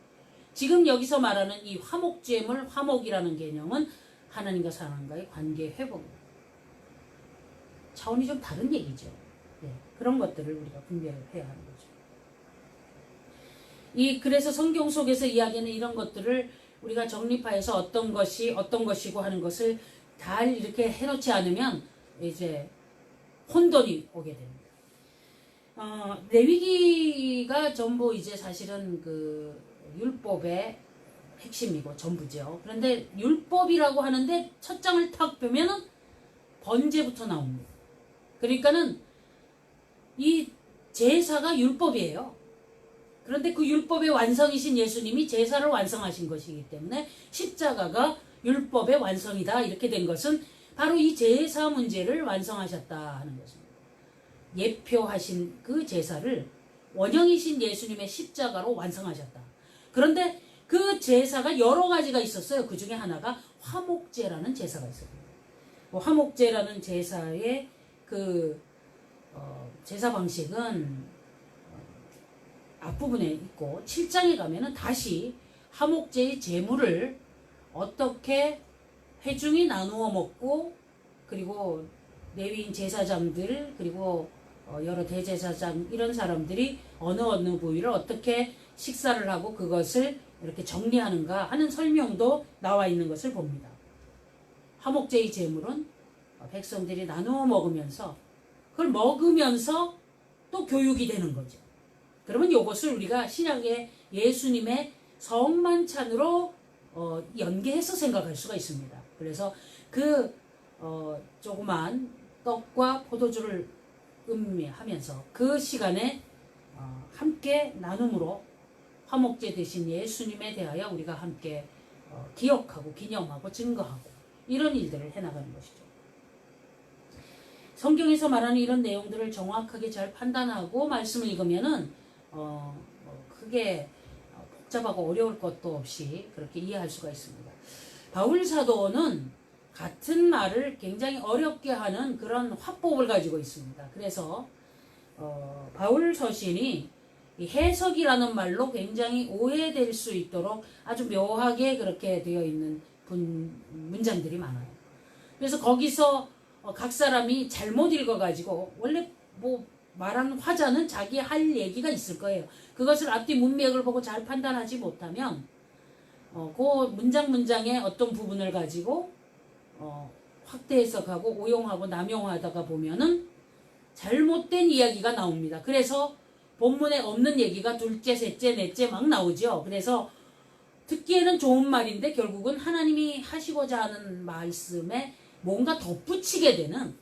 지금 여기서 말하는 이 화목제물, 화목이라는 개념은 하나님과 사람과의 관계 회복입니다. 차원이 좀 다른 얘기죠. 네, 그런 것들을 우리가 분별을 해야 하는 거죠. 그래서 성경 속에서 이야기하는 이런 것들을 우리가 정립하여서 어떤 것이 어떤 것이고 하는 것을 잘 이렇게 해놓지 않으면 이제 혼돈이 오게 됩니다. 레위기가 전부 이제 사실은 그 율법의 핵심이고 전부죠. 그런데 율법이라고 하는데 첫 장을 탁 보면은 번제부터 나옵니다. 그러니까는 이 제사가 율법이에요. 그런데 그 율법의 완성이신 예수님이 제사를 완성하신 것이기 때문에 십자가가 율법의 완성이다 이렇게 된 것은 바로 이 제사 문제를 완성하셨다 하는 것입니다. 예표하신 그 제사를 원형이신 예수님의 십자가로 완성하셨다. 그런데 그 제사가 여러 가지가 있었어요. 그 중에 하나가 화목제라는 제사가 있었습니다. 화목제라는 제사의 그 제사 방식은 앞부분에 있고 7장에 가면은 다시 화목제의 제물을 어떻게 회중이 나누어 먹고, 그리고 레위인 제사장들, 그리고 여러 대제사장 이런 사람들이 어느 부위를 어떻게 식사를 하고 그것을 이렇게 정리하는가 하는 설명도 나와 있는 것을 봅니다. 화목제의 제물은 백성들이 나누어 먹으면서 그걸 먹으면서 또 교육이 되는 거죠. 그러면 이것을 우리가 신약의 예수님의 성만찬으로 연계해서 생각할 수가 있습니다. 그래서 그 조그만 떡과 포도주를 음미하면서 그 시간에 함께 나눔으로 화목제 되신 예수님에 대하여 우리가 함께 기억하고 기념하고 증거하고 이런 일들을 해나가는 것이죠. 성경에서 말하는 이런 내용들을 정확하게 잘 판단하고 말씀을 읽으면은 크게 복잡하고 어려울 것도 없이 그렇게 이해할 수가 있습니다. 바울 사도는 같은 말을 굉장히 어렵게 하는 그런 화법을 가지고 있습니다. 그래서 바울 서신이 이 해석이라는 말로 굉장히 오해될 수 있도록 아주 묘하게 그렇게 되어 있는 문장들이 많아요. 그래서 거기서 각 사람이 잘못 읽어가지고, 원래 뭐 말하는 화자는 자기 할 얘기가 있을 거예요. 그것을 앞뒤 문맥을 보고 잘 판단하지 못하면 그 문장의 어떤 부분을 가지고 확대 해석하고 오용하고 남용하다가 보면은 잘못된 이야기가 나옵니다. 그래서 본문에 없는 얘기가 둘째, 셋째, 넷째 막 나오죠. 그래서 듣기에는 좋은 말인데 결국은 하나님이 하시고자 하는 말씀에 뭔가 덧붙이게 되는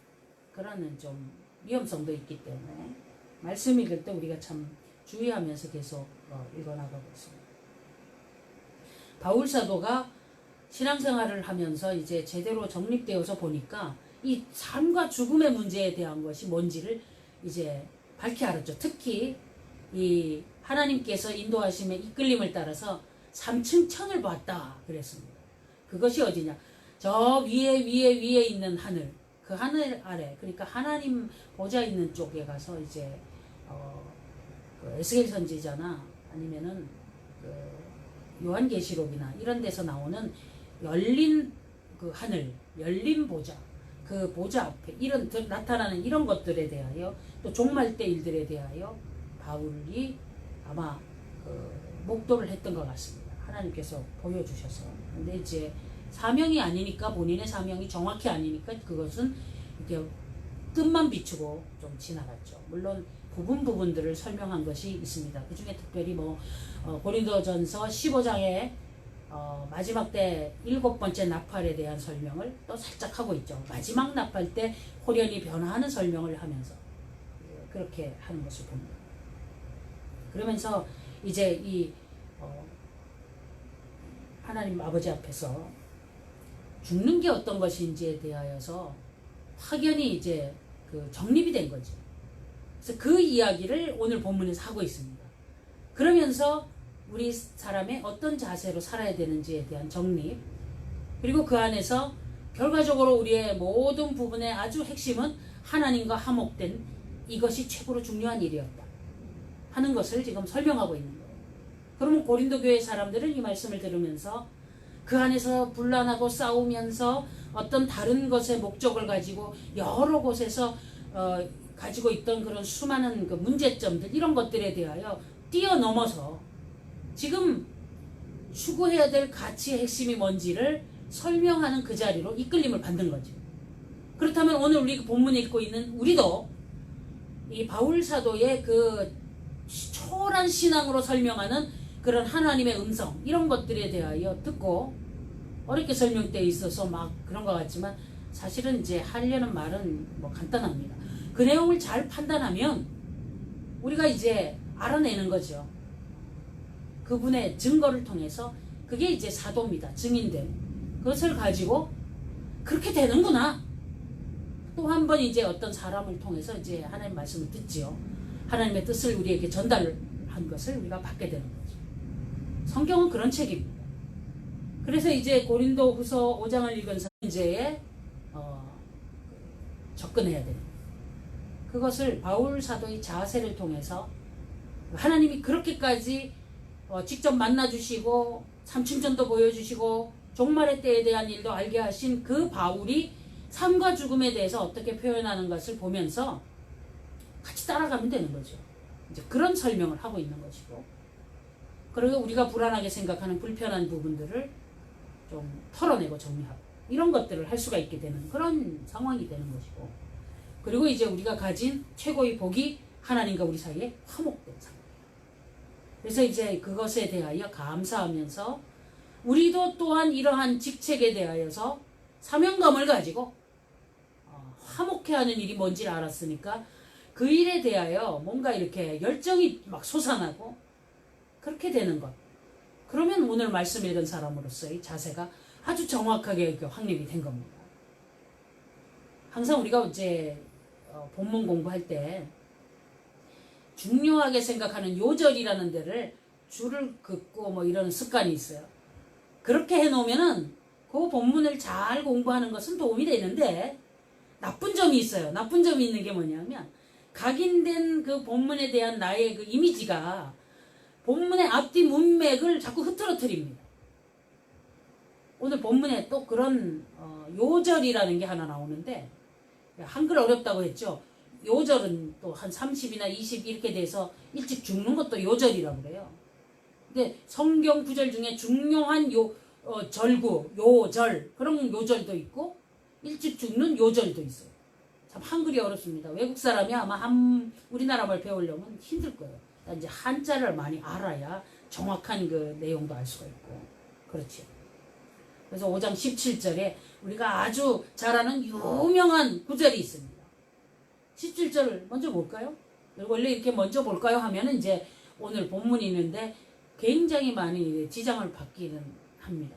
그런 좀 위험성도 있기 때문에 말씀 읽을 때 우리가 참 주의하면서 계속 읽어나가고 있습니다. 바울 사도가 신앙생활을 하면서 이제 제대로 정립되어서 보니까 이 삶과 죽음의 문제에 대한 것이 뭔지를 이제 밝히 알았죠. 특히 이 하나님께서 인도하심의 이끌림을 따라서 3층 천을 봤다 그랬습니다. 그것이 어디냐? 저 위에 있는 하늘, 그 하늘 아래, 그러니까 하나님 보좌 있는 쪽에 가서 이제 그 에스겔 선지자나 아니면은 그 요한계시록이나 이런 데서 나오는 열린 그 하늘, 열린 보좌, 그 보좌 앞에 이런 나타나는 이런 것들에 대하여 또 종말 때 일들에 대하여 바울이 아마 목도를 했던 것 같습니다. 하나님께서 보여주셔서. 근데 이제 사명이 아니니까, 본인의 사명이 정확히 아니니까 그것은 이렇게 뜻만 비추고 좀 지나갔죠. 물론 부분들을 설명한 것이 있습니다. 그 중에 특별히 고린도전서 15장에 마지막 때 7번째 나팔에 대한 설명을 또 살짝 하고 있죠. 마지막 나팔 때 호련히 변화하는 설명을 하면서 그렇게 하는 것을 봅니다. 그러면서 이제 이 하나님 아버지 앞에서 죽는 게 어떤 것인지에 대하여서 확연히 이제 정립이 된 거죠. 그래서 그 이야기를 오늘 본문에서 하고 있습니다. 그러면서 우리 사람의 어떤 자세로 살아야 되는지에 대한 정립, 그리고 그 안에서 결과적으로 우리의 모든 부분의 아주 핵심은 하나님과 화목된 이것이 최고로 중요한 일이었다 하는 것을 지금 설명하고 있는 거예요. 그러면 고린도 교회 사람들은 이 말씀을 들으면서 그 안에서 분란하고 싸우면서 어떤 다른 것의 목적을 가지고 여러 곳에서 가지고 있던 그런 수많은 그 문제점들, 이런 것들에 대하여 뛰어넘어서 지금 추구해야 될 가치의 핵심이 뭔지를 설명하는 그 자리로 이끌림을 받는 거죠. 그렇다면 오늘 우리 본문에 읽고 있는 우리도 이 바울 사도의 그 초월한 신앙으로 설명하는 그런 하나님의 음성, 이런 것들에 대하여 듣고, 어렵게 설명되어 있어서 막 그런 것 같지만 사실은 이제 하려는 말은 간단합니다. 그 내용을 잘 판단하면 우리가 이제 알아내는 거죠. 그분의 증거를 통해서, 그게 이제 사도입니다. 증인됨. 그것을 가지고 그렇게 되는구나. 또 한 번 이제 어떤 사람을 통해서 이제 하나님 말씀을 듣지요. 하나님의 뜻을 우리에게 전달한 것을 우리가 받게 되는 거죠. 성경은 그런 책입니다. 그래서 이제 고린도후서 5장을 읽은 현재에 접근해야 됩니다. 그것을 바울 사도의 자세를 통해서 하나님이 그렇게까지 직접 만나주시고 삼층전도 보여주시고 종말의 때에 대한 일도 알게 하신 그 바울이 삶과 죽음에 대해서 어떻게 표현하는 것을 보면서 같이 따라가면 되는 거죠. 이제 그런 설명을 하고 있는 것이고, 그리고 우리가 불안하게 생각하는 불편한 부분들을 좀 털어내고 정리하고, 이런 것들을 할 수가 있게 되는 그런 상황이 되는 것이고, 그리고 이제 우리가 가진 최고의 복이 하나님과 우리 사이에 화목된 상황이에요. 그래서 이제 그것에 대하여 감사하면서 우리도 또한 이러한 직책에 대하여서 사명감을 가지고 화목해 하는 일이 뭔지를 알았으니까 그 일에 대하여 뭔가 이렇게 열정이 막 솟아나고 그렇게 되는 것. 그러면 오늘 말씀 읽은 사람으로서의 자세가 아주 정확하게 확립이 된 겁니다. 항상 우리가 이제 본문 공부할 때 중요하게 생각하는 요절이라는 데를 줄을 긋고 이런 습관이 있어요. 그렇게 해놓으면은 그 본문을 잘 공부하는 것은 도움이 되는데, 나쁜 점이 있어요. 나쁜 점이 있는 게 뭐냐면, 각인된 그 본문에 대한 나의 그 이미지가 본문의 앞뒤 문맥을 자꾸 흐트러뜨립니다. 오늘 본문에 또 그런 요절이라는 게 하나 나오는데, 한글 어렵다고 했죠. 요절은 또 한 30이나 20 이렇게 돼서 일찍 죽는 것도 요절이라고 그래요. 근데 성경 구절 중에 중요한 절구, 요절, 그런 요절도 있고 일찍 죽는 요절도 있어요. 참 한글이 어렵습니다. 외국 사람이 아마 우리나라 말 배우려면 힘들 거예요. 이제 한자를 많이 알아야 정확한 그 내용도 알 수가 있고 그렇죠. 그래서 5장 17절에 우리가 아주 잘 아는 유명한 구절이 있습니다. 17절을 먼저 볼까요? 원래 이렇게 먼저 볼까요? 하면은 이제 오늘 본문이 있는데 굉장히 많이 지장을 받기는 합니다.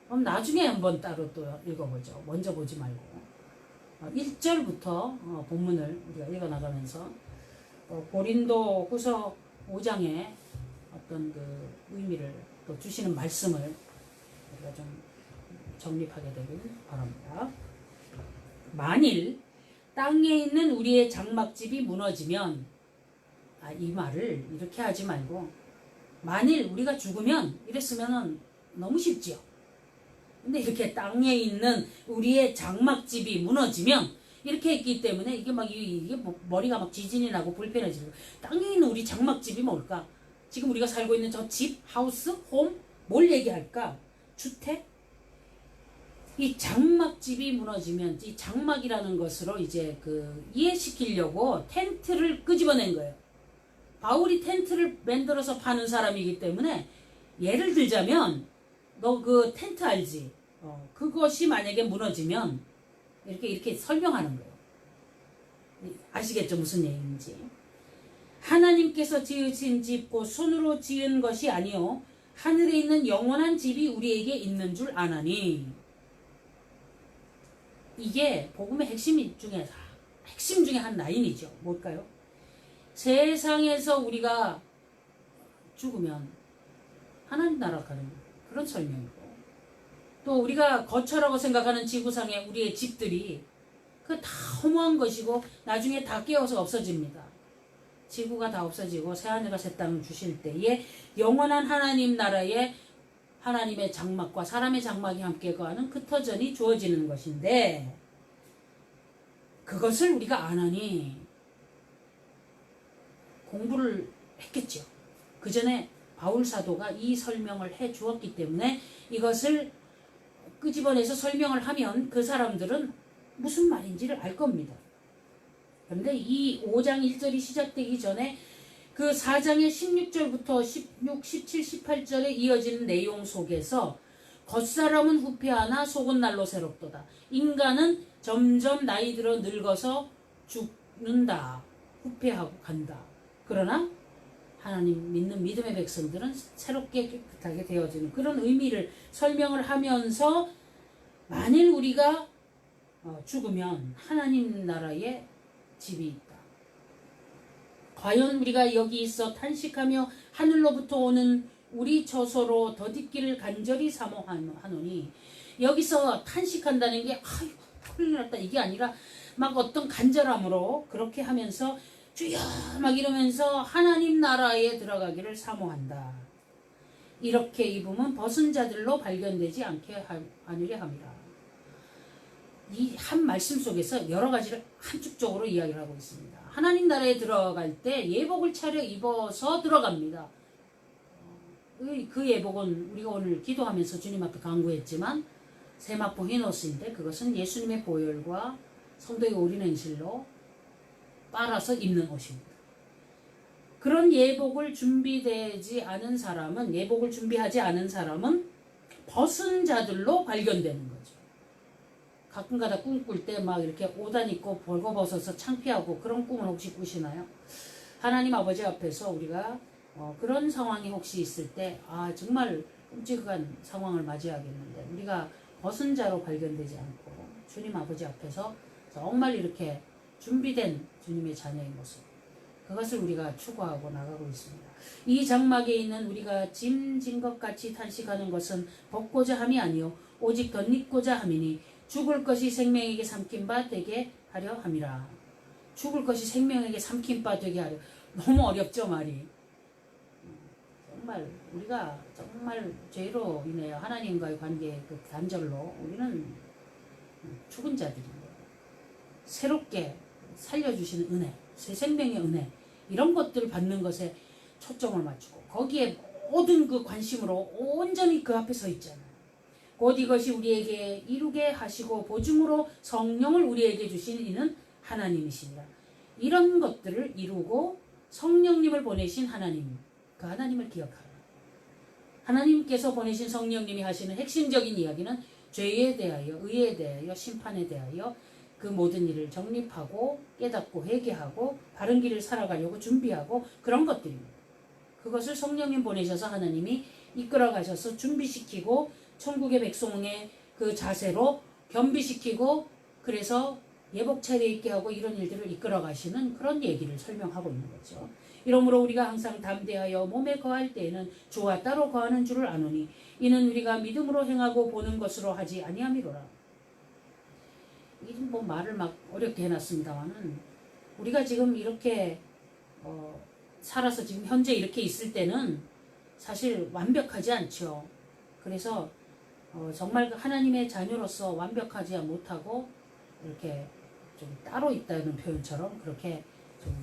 그럼 나중에 한번 따로 또 읽어보죠. 먼저 보지 말고. 1절부터 본문을 우리가 읽어나가면서 고린도 후서 5장의 어떤 그 의미를 또 주시는 말씀을 우리가 좀 정립하게 되길 바랍니다. 만일 땅에 있는 우리의 장막집이 무너지면, 이 말을 이렇게 하지 말고 만일 우리가 죽으면 이랬으면 너무 쉽지요. 근데 이렇게 땅에 있는 우리의 장막집이 무너지면 이렇게 했기 때문에 이게 머리가 막 지진이 나고 불편해지고, 땅에 있는 우리 장막집이 뭘까? 지금 우리가 살고 있는 저 집, 하우스, 홈, 뭘 얘기할까? 주택? 이 장막집이 무너지면 이 장막이라는 것으로 이제 그 이해시키려고 텐트를 끄집어낸 거예요. 바울이 텐트를 만들어서 파는 사람이기 때문에 예를 들자면 너 그 텐트 알지? 그것이 만약에 무너지면 이렇게 설명하는 거예요. 아시겠죠? 무슨 얘기인지. 하나님께서 지으신 집 곧 손으로 지은 것이 아니요 하늘에 있는 영원한 집이 우리에게 있는 줄 아나니. 이게 복음의 핵심 중에 한 라인이죠. 뭘까요? 세상에서 우리가 죽으면 하나님 나라 가는 그런 설명이고, 또 우리가 거처라고 생각하는 지구상의 우리의 집들이 그 다 허무한 것이고 나중에 다 깨어서 없어집니다. 지구가 다 없어지고 새하늘과 새 땅을 주실 때에 영원한 하나님 나라에 하나님의 장막과 사람의 장막이 함께 거하는 그 터전이 주어지는 것인데, 그것을 우리가 안 하니 공부를 했겠죠. 그 전에 바울 사도가 이 설명을 해 주었기 때문에 이것을 끄집어내서 설명을 하면 그 사람들은 무슨 말인지를 알 겁니다. 그런데 이 5장 1절이 시작되기 전에 그 4장의 16절부터 16, 17, 18절에 이어지는 내용 속에서 겉사람은 후패하나 속은 날로 새롭도다. 인간은 점점 나이 들어 늙어서 죽는다. 후패하고 간다. 그러나 하나님 믿는 믿음의 백성들은 새롭게 깨끗하게 되어지는 그런 의미를 설명을 하면서, 만일 우리가 죽으면 하나님 나라에 집이 있다. 과연 우리가 여기 있어 탄식하며 하늘로부터 오는 우리 처소로 덧입기를 간절히 사모하노니, 여기서 탄식한다는 게 아이고 큰일 났다 이게 아니라 막 어떤 간절함으로 그렇게 하면서 주여 막 이러면서 하나님 나라에 들어가기를 사모한다. 이렇게 입으면 벗은 자들로 발견되지 않게 하느려 합니다. 이 한 말씀 속에서 여러 가지를 함축적으로 이야기를 하고 있습니다. 하나님 나라에 들어갈 때 예복을 차려 입어서 들어갑니다. 그 예복은 우리가 오늘 기도하면서 주님 앞에 간구했지만 세마포 히노스인데, 그것은 예수님의 보혈과 성도의 올인행실로 빨아서 입는 옷입니다. 그런 예복을 준비하지 않은 사람은 벗은 자들로 발견되는 거죠. 가끔가다 꿈꿀 때 막 이렇게 옷안 입고 벌거벗어서 창피하고 그런 꿈을 혹시 꾸시나요? 하나님 아버지 앞에서 우리가 그런 상황이 혹시 있을 때 정말 끔찍한 상황을 맞이하겠는데, 우리가 벗은 자로 발견되지 않고 주님 아버지 앞에서 정말 이렇게 준비된 주님의 자녀의 모습, 그것을 우리가 추구하고 나가고 있습니다. 이 장막에 있는 우리가 짐진 것 같이 탄식하는 것은 벗고자 함이 아니요 오직 덧입고자 함이니 죽을 것이 생명에게 삼킨 바 되게 하려 함이라. 죽을 것이 생명에게 삼킨 바 되게 하려. 너무 어렵죠 말이. 정말 우리가 정말 죄로 인해 하나님과의 관계 그 단절로 우리는 죽은 자들이에요. 새롭게 살려주시는 은혜, 새 생명의 은혜, 이런 것들을 받는 것에 초점을 맞추고 거기에 모든 그 관심으로 온전히 그 앞에 서 있잖아요. 곧 이것이 우리에게 이루게 하시고 보증으로 성령을 우리에게 주신 이는 하나님이시니라. 이런 것들을 이루고 성령님을 보내신 하나님, 그 하나님을 기억하라. 하나님께서 보내신 성령님이 하시는 핵심적인 이야기는 죄에 대하여, 의에 대하여, 심판에 대하여 그 모든 일을 정립하고 깨닫고 회개하고 바른 길을 살아가려고 준비하고 그런 것들입니다. 그것을 성령님 보내셔서 하나님이 이끌어 가셔서 준비시키고 천국의 백성의 그 자세로 겸비시키고, 그래서 예복 차려입게 하고 이런 일들을 이끌어 가시는 그런 얘기를 설명하고 있는 거죠. 이러므로 우리가 항상 담대하여 몸에 거할 때에는 주와 따로 거하는 줄을 아노니 이는 우리가 믿음으로 행하고 보는 것으로 하지 아니함이로라. 이좀 뭐 말을 막 어렵게 해놨습니다만은, 우리가 지금 이렇게 살아서 지금 현재 이렇게 있을 때는 사실 완벽하지 않죠. 그래서 정말 하나님의 자녀로서 완벽하지 못하고 이렇게 좀 따로 있다는 표현처럼 그렇게 좀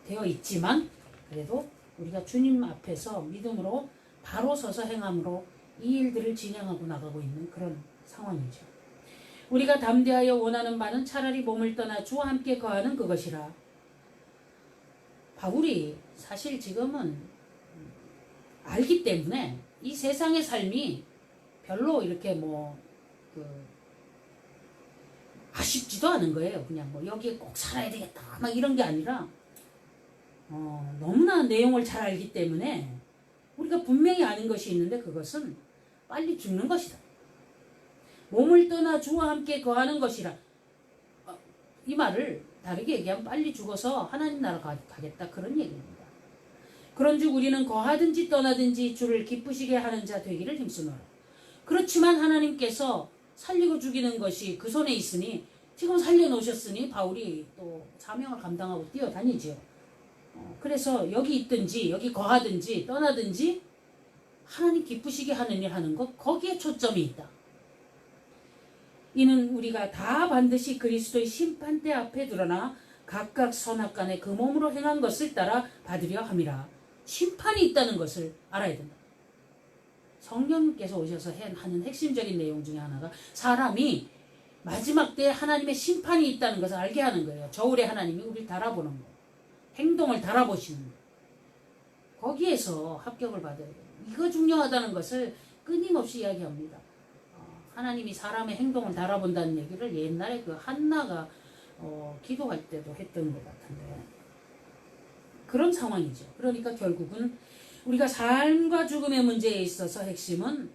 되어 있지만, 그래도 우리가 주님 앞에서 믿음으로 바로 서서 행함으로 이 일들을 진행하고 나가고 있는 그런 상황이죠. 우리가 담대하여 원하는 바는 차라리 몸을 떠나 주와 함께 거하는 그것이라. 바울이 사실 지금은 알기 때문에 이 세상의 삶이 별로 이렇게 아쉽지도 않은 거예요. 그냥 여기에 꼭 살아야 되겠다 막 이런 게 아니라 너무나 내용을 잘 알기 때문에 우리가 분명히 아는 것이 있는데 그것은 빨리 죽는 것이다. 몸을 떠나 주와 함께 거하는 것이라. 이 말을 다르게 얘기하면 빨리 죽어서 하나님 나라 가겠다 그런 얘기입니다. 그런즉 우리는 거하든지 떠나든지 주를 기쁘시게 하는 자 되기를 힘쓰노라. 그렇지만 하나님께서 살리고 죽이는 것이 그 손에 있으니 지금 살려놓으셨으니 바울이 또 사명을 감당하고 뛰어다니죠. 그래서 여기 있든지 여기 거하든지 떠나든지 하나님 기쁘시게 하는 일 하는 것, 거기에 초점이 있다. 이는 우리가 다 반드시 그리스도의 심판대 앞에 드러나 각각 선악간에 그 몸으로 행한 것을 따라 받으려 함이라. 심판이 있다는 것을 알아야 된다. 성령님께서 오셔서 하는 핵심적인 내용 중에 하나가 사람이 마지막 때에 하나님의 심판이 있다는 것을 알게 하는 거예요. 저울에 하나님이 우리를 달아보는 거예요. 행동을 달아보시는 거예요. 거기에서 합격을 받아야 돼요. 이거 중요하다는 것을 끊임없이 이야기합니다. 하나님이 사람의 행동을 달아본다는 얘기를 옛날에 그 한나가 기도할 때도 했던 것 같은데 그런 상황이죠. 그러니까 결국은 우리가 삶과 죽음의 문제에 있어서 핵심은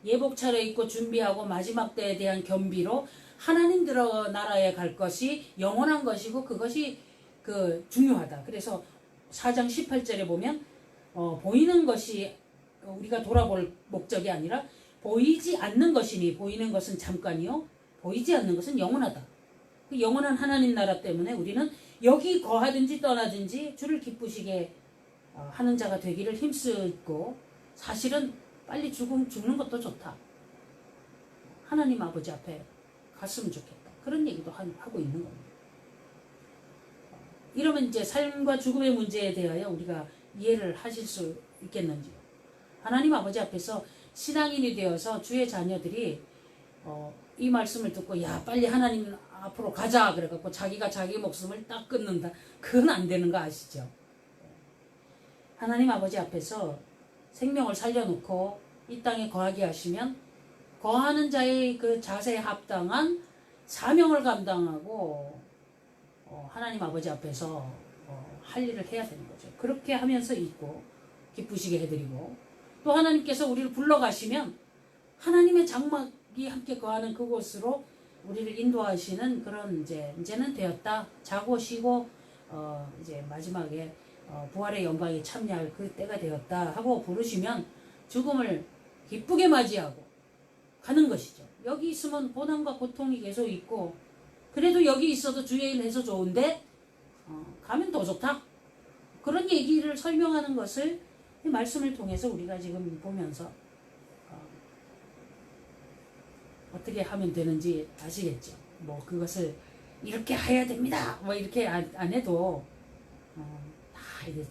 예복 차려입고 준비하고 마지막 때에 대한 겸비로 하나님 들어 나라에 갈 것이 영원한 것이고 그것이 중요하다. 그래서 4장 18절에 보면 보이는 것이 우리가 돌아볼 목적이 아니라 보이지 않는 것이니 보이는 것은 잠깐이요 보이지 않는 것은 영원하다. 그 영원한 하나님 나라 때문에 우리는 여기 거하든지 떠나든지 주를 기쁘시게 하는 자가 되기를 힘쓰고 사실은 빨리 죽는 것도 좋다. 하나님 아버지 앞에 갔으면 좋겠다. 그런 얘기도 하고 있는 겁니다. 이러면 이제 삶과 죽음의 문제에 대하여 우리가 이해를 하실 수 있겠는지요. 하나님 아버지 앞에서 신앙인이 되어서 주의 자녀들이 이 말씀을 듣고 야 빨리 하나님 앞으로 가자 그래갖고 자기가 자기 목숨을 딱 끊는다. 그건 안 되는 거 아시죠? 하나님 아버지 앞에서 생명을 살려놓고 이 땅에 거하게 하시면 거하는 자의 그 자세에 합당한 사명을 감당하고 하나님 아버지 앞에서 할 일을 해야 되는 거죠. 그렇게 하면서 있고 기쁘시게 해드리고 또 하나님께서 우리를 불러가시면 하나님의 장막이 함께 거하는 그곳으로 우리를 인도하시는 그런 이제는 되었다. 자고 쉬고 이제 마지막에 부활의 영광에 참여할 그 때가 되었다 하고 부르시면 죽음을 기쁘게 맞이하고 가는 것이죠. 여기 있으면 고난과 고통이 계속 있고 그래도 여기 있어도 주의 일 해서 좋은데 가면 더 좋다. 그런 얘기를 설명하는 것을 이 말씀을 통해서 우리가 지금 보면서 어떻게 하면 되는지 아시겠죠. 그것을 이렇게 해야 됩니다. 이렇게 안 해도 다 이게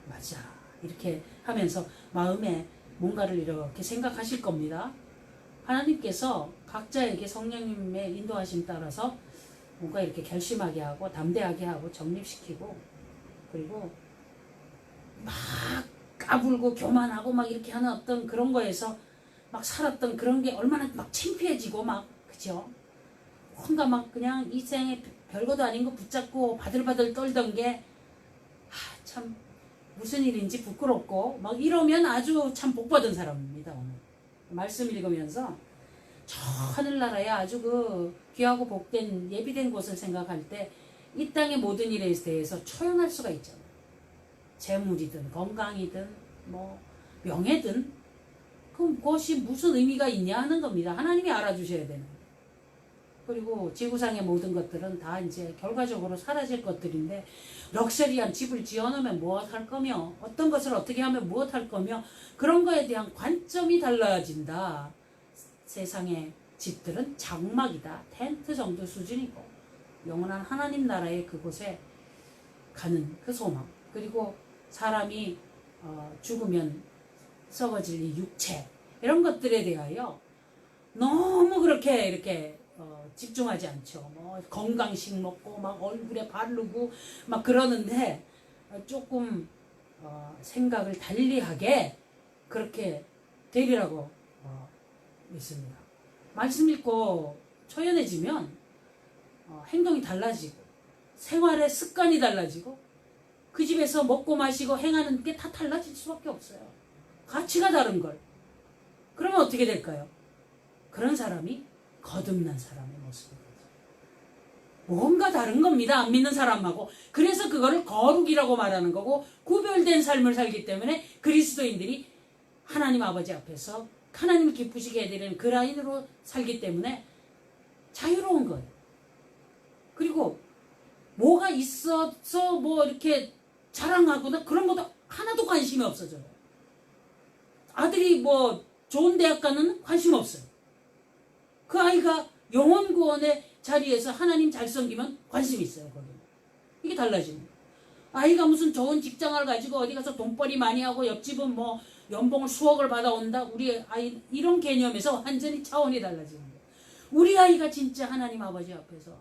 맞아 이렇게 하면서 마음에 뭔가를 이렇게 생각하실 겁니다. 하나님께서 각자에게 성령님의 인도하심 따라서 뭔가 이렇게 결심하게 하고 담대하게 하고 정립시키고 그리고 막 까불고 교만하고 막 이렇게 하는 어떤 그런 거에서 막 살았던 그런 게 얼마나 막 창피해지고 그죠? 뭔가 막 그냥 이 생에 별것도 아닌 거 붙잡고 바들바들 떨던 게 참 무슨 일인지 부끄럽고 막 이러면 아주 참 복받은 사람입니다. 오늘 말씀 읽으면서 저 하늘나라에 아주 그 귀하고 복된 예비된 곳을 생각할 때 이 땅의 모든 일에 대해서 초연할 수가 있잖아요. 재물이든 건강이든 명예든 그것이 무슨 의미가 있냐 하는 겁니다. 하나님이 알아주셔야 되는. 그리고 지구상의 모든 것들은 다 이제 결과적으로 사라질 것들인데 럭셔리한 집을 지어놓으면 무엇 할 거며 어떤 것을 어떻게 하면 무엇 할 거며 그런 거에 대한 관점이 달라진다. 세상의 집들은 장막이다. 텐트 정도 수준이고 영원한 하나님 나라의 그곳에 가는 그 소망 그리고 사람이 죽으면 썩어질 이 육체 이런 것들에 대하여 너무 그렇게 이렇게 집중하지 않죠. 뭐 건강식 먹고 막 얼굴에 바르고 막 그러는데 조금 생각을 달리하게 그렇게 되리라고 믿습니다. 말씀 읽고 초연해지면 행동이 달라지고 생활의 습관이 달라지고 그 집에서 먹고 마시고 행하는 게 다 달라질 수밖에 없어요. 가치가 다른 걸. 그러면 어떻게 될까요? 그런 사람이 거듭난 사람의 모습입니다. 뭔가 다른 겁니다. 안 믿는 사람하고. 그래서 그거를 거룩이라고 말하는 거고, 구별된 삶을 살기 때문에 그리스도인들이 하나님 아버지 앞에서 하나님을 기쁘시게 해드리는 그 라인으로 살기 때문에 자유로운 거예요. 그리고 뭐가 있어서 뭐 이렇게 자랑하거나 그런 것도 하나도 관심이 없어져요. 아들이 뭐 좋은 대학 가는 관심 없어요. 그 아이가 영원 구원의 자리에서 하나님 잘 섬기면 관심이 있어요. 거기는. 이게 달라집니다. 아이가 무슨 좋은 직장을 가지고 어디 가서 돈벌이 많이 하고 옆집은 뭐 연봉을 수억을 받아온다. 우리 아이 이런 개념에서 완전히 차원이 달라지는 거예요. 우리 아이가 진짜 하나님 아버지 앞에서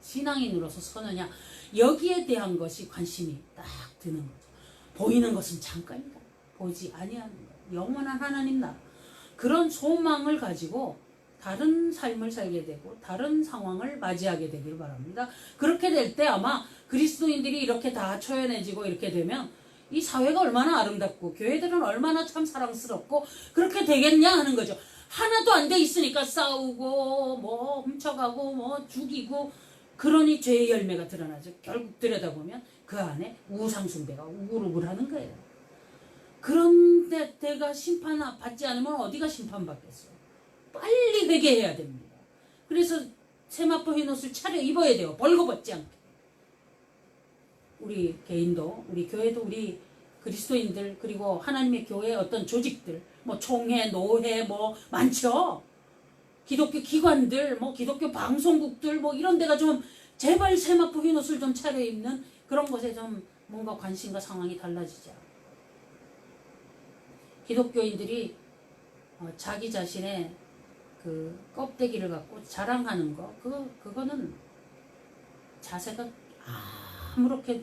신앙인으로서 서느냐, 여기에 대한 것이 관심이 딱 드는 거죠. 보이는 것은 잠깐이다. 보지 아니하는 거예요. 영원한 하나님 나라. 그런 소망을 가지고 다른 삶을 살게 되고 다른 상황을 맞이하게 되기를 바랍니다. 그렇게 될 때 아마 그리스도인들이 이렇게 다 초연해지고 이렇게 되면 이 사회가 얼마나 아름답고 교회들은 얼마나 참 사랑스럽고 그렇게 되겠냐 하는 거죠. 하나도 안 돼 있으니까 싸우고 뭐 훔쳐가고 뭐 죽이고 그러니 죄의 열매가 드러나죠. 결국 들여다보면 그 안에 우상숭배가 우글우글 하는 거예요. 그런데 내가 심판 받지 않으면 어디가 심판받겠어요. 빨리 회개해야 됩니다. 그래서 세마포 흰옷을 차려 입어야 돼요. 벌거벗지 않게. 우리 개인도 우리 교회도 우리 그리스도인들 그리고 하나님의 교회의 어떤 조직들 뭐 총회 노회 뭐 많죠. 기독교 기관들 뭐 기독교 방송국들 뭐 이런 데가 좀 제발 세마포 흰옷을 좀 차려입는 그런 것에 좀 뭔가 관심과 상황이 달라지자. 기독교인들이 자기 자신의 그 껍데기를 갖고 자랑하는 거 그거는 자세가 아무렇게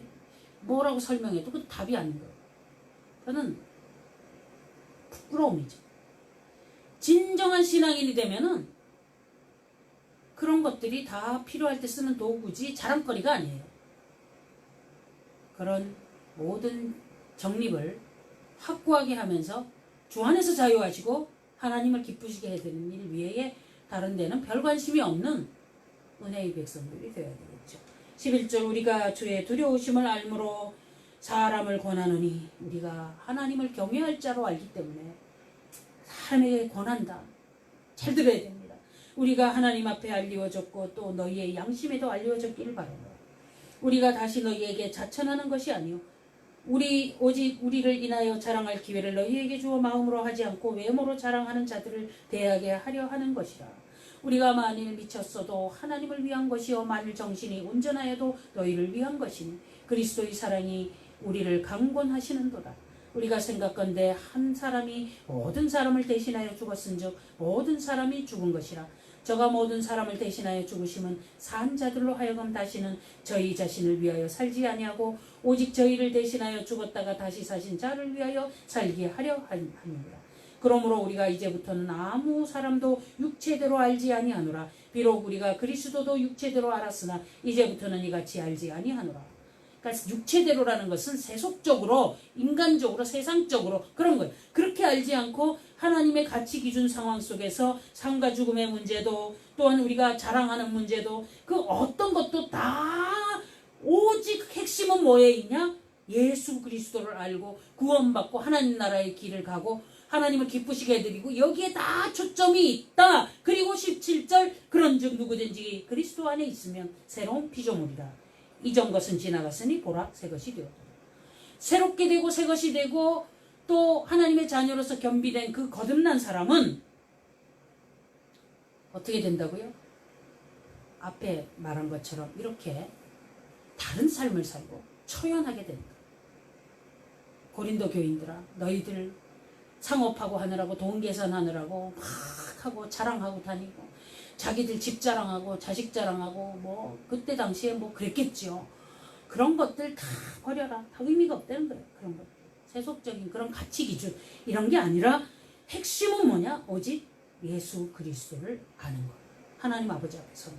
뭐라고 설명해도 그 답이 아닌 거예요. 저는 부끄러움이죠. 진정한 신앙인이 되면은 그런 것들이 다 필요할 때 쓰는 도구지 자랑거리가 아니에요. 그런 모든 정립을 확고하게 하면서 주 안에서 자유하시고 하나님을 기쁘시게 해드리는 일 위에 다른 데는 별 관심이 없는 은혜의 백성들이 되어야 되겠죠. 11절 우리가 주의 두려우심을 알므로 사람을 권하느니 우리가 하나님을 경외할 자로 알기 때문에 사람에게 권한다. 잘 들어야 됩니다. 우리가 하나님 앞에 알리워졌고 또 너희의 양심에도 알리워졌기를 바랍니다. 우리가 다시 너희에게 자천하는 것이 아니요 오직 우리를 인하여 자랑할 기회를 너희에게 주어 마음으로 하지 않고 외모로 자랑하는 자들을 대하게 하려 하는 것이라. 우리가 만일 미쳤어도 하나님을 위한 것이요 만일 정신이 온전하여도 너희를 위한 것이니 그리스도의 사랑이 우리를 강권하시는도다. 우리가 생각건대 한 사람이 모든 사람을 대신하여 죽었은즉 모든 사람이 죽은 것이라. 저가 모든 사람을 대신하여 죽으심은 산 자들로 하여금 다시는 저희 자신을 위하여 살지 아니하고 오직 저희를 대신하여 죽었다가 다시 사신 자를 위하여 살게 하려 함이니라. 그러므로 우리가 이제부터는 아무 사람도 육체대로 알지 아니하노라. 비록 우리가 그리스도도 육체대로 알았으나 이제부터는 이같이 알지 아니하노라. 그러니까 육체대로라는 것은 세속적으로 인간적으로 세상적으로 그런 거예요. 그렇게 알지 않고 하나님의 가치 기준 상황 속에서 삶과 죽음의 문제도 또한 우리가 자랑하는 문제도 그 어떤 것도 다 오직 핵심은 뭐에 있냐? 예수 그리스도를 알고 구원받고 하나님 나라의 길을 가고 하나님을 기쁘시게 해드리고 여기에 다 초점이 있다. 그리고 17절 그런즉 누구든지 그리스도 안에 있으면 새로운 피조물이라. 이전 것은 지나갔으니 보라 새 것이 되었다. 새롭게 되고 새 것이 되고 또 하나님의 자녀로서 겸비된 그 거듭난 사람은 어떻게 된다고요? 앞에 말한 것처럼 이렇게 다른 삶을 살고 초연하게 된다. 고린도 교인들아 너희들 상업하고 하느라고 돈 계산하느라고 막 하고 자랑하고 다니고 자기들 집 자랑하고 자식 자랑하고 뭐 그때 당시에 뭐 그랬겠죠. 그런 것들 다 버려라. 다 의미가 없다는 거예요. 그런 것. 세속적인 그런 가치 기준 이런 게 아니라 핵심은 뭐냐? 오직 예수 그리스도를 아는 것. 하나님 아버지 앞에서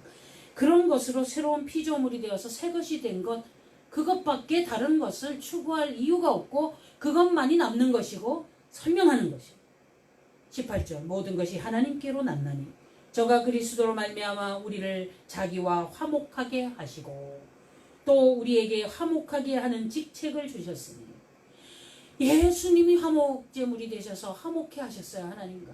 그런 것으로 새로운 피조물이 되어서 새 것이 된 것, 그것밖에 다른 것을 추구할 이유가 없고 그것만이 남는 것이고 설명하는 것이고 18절 모든 것이 하나님께로 났나니 저가 그리스도로 말미암아 우리를 자기와 화목하게 하시고 또 우리에게 화목하게 하는 직책을 주셨으니 예수님이 화목제물이 되셔서 화목해 하셨어요. 하나님과.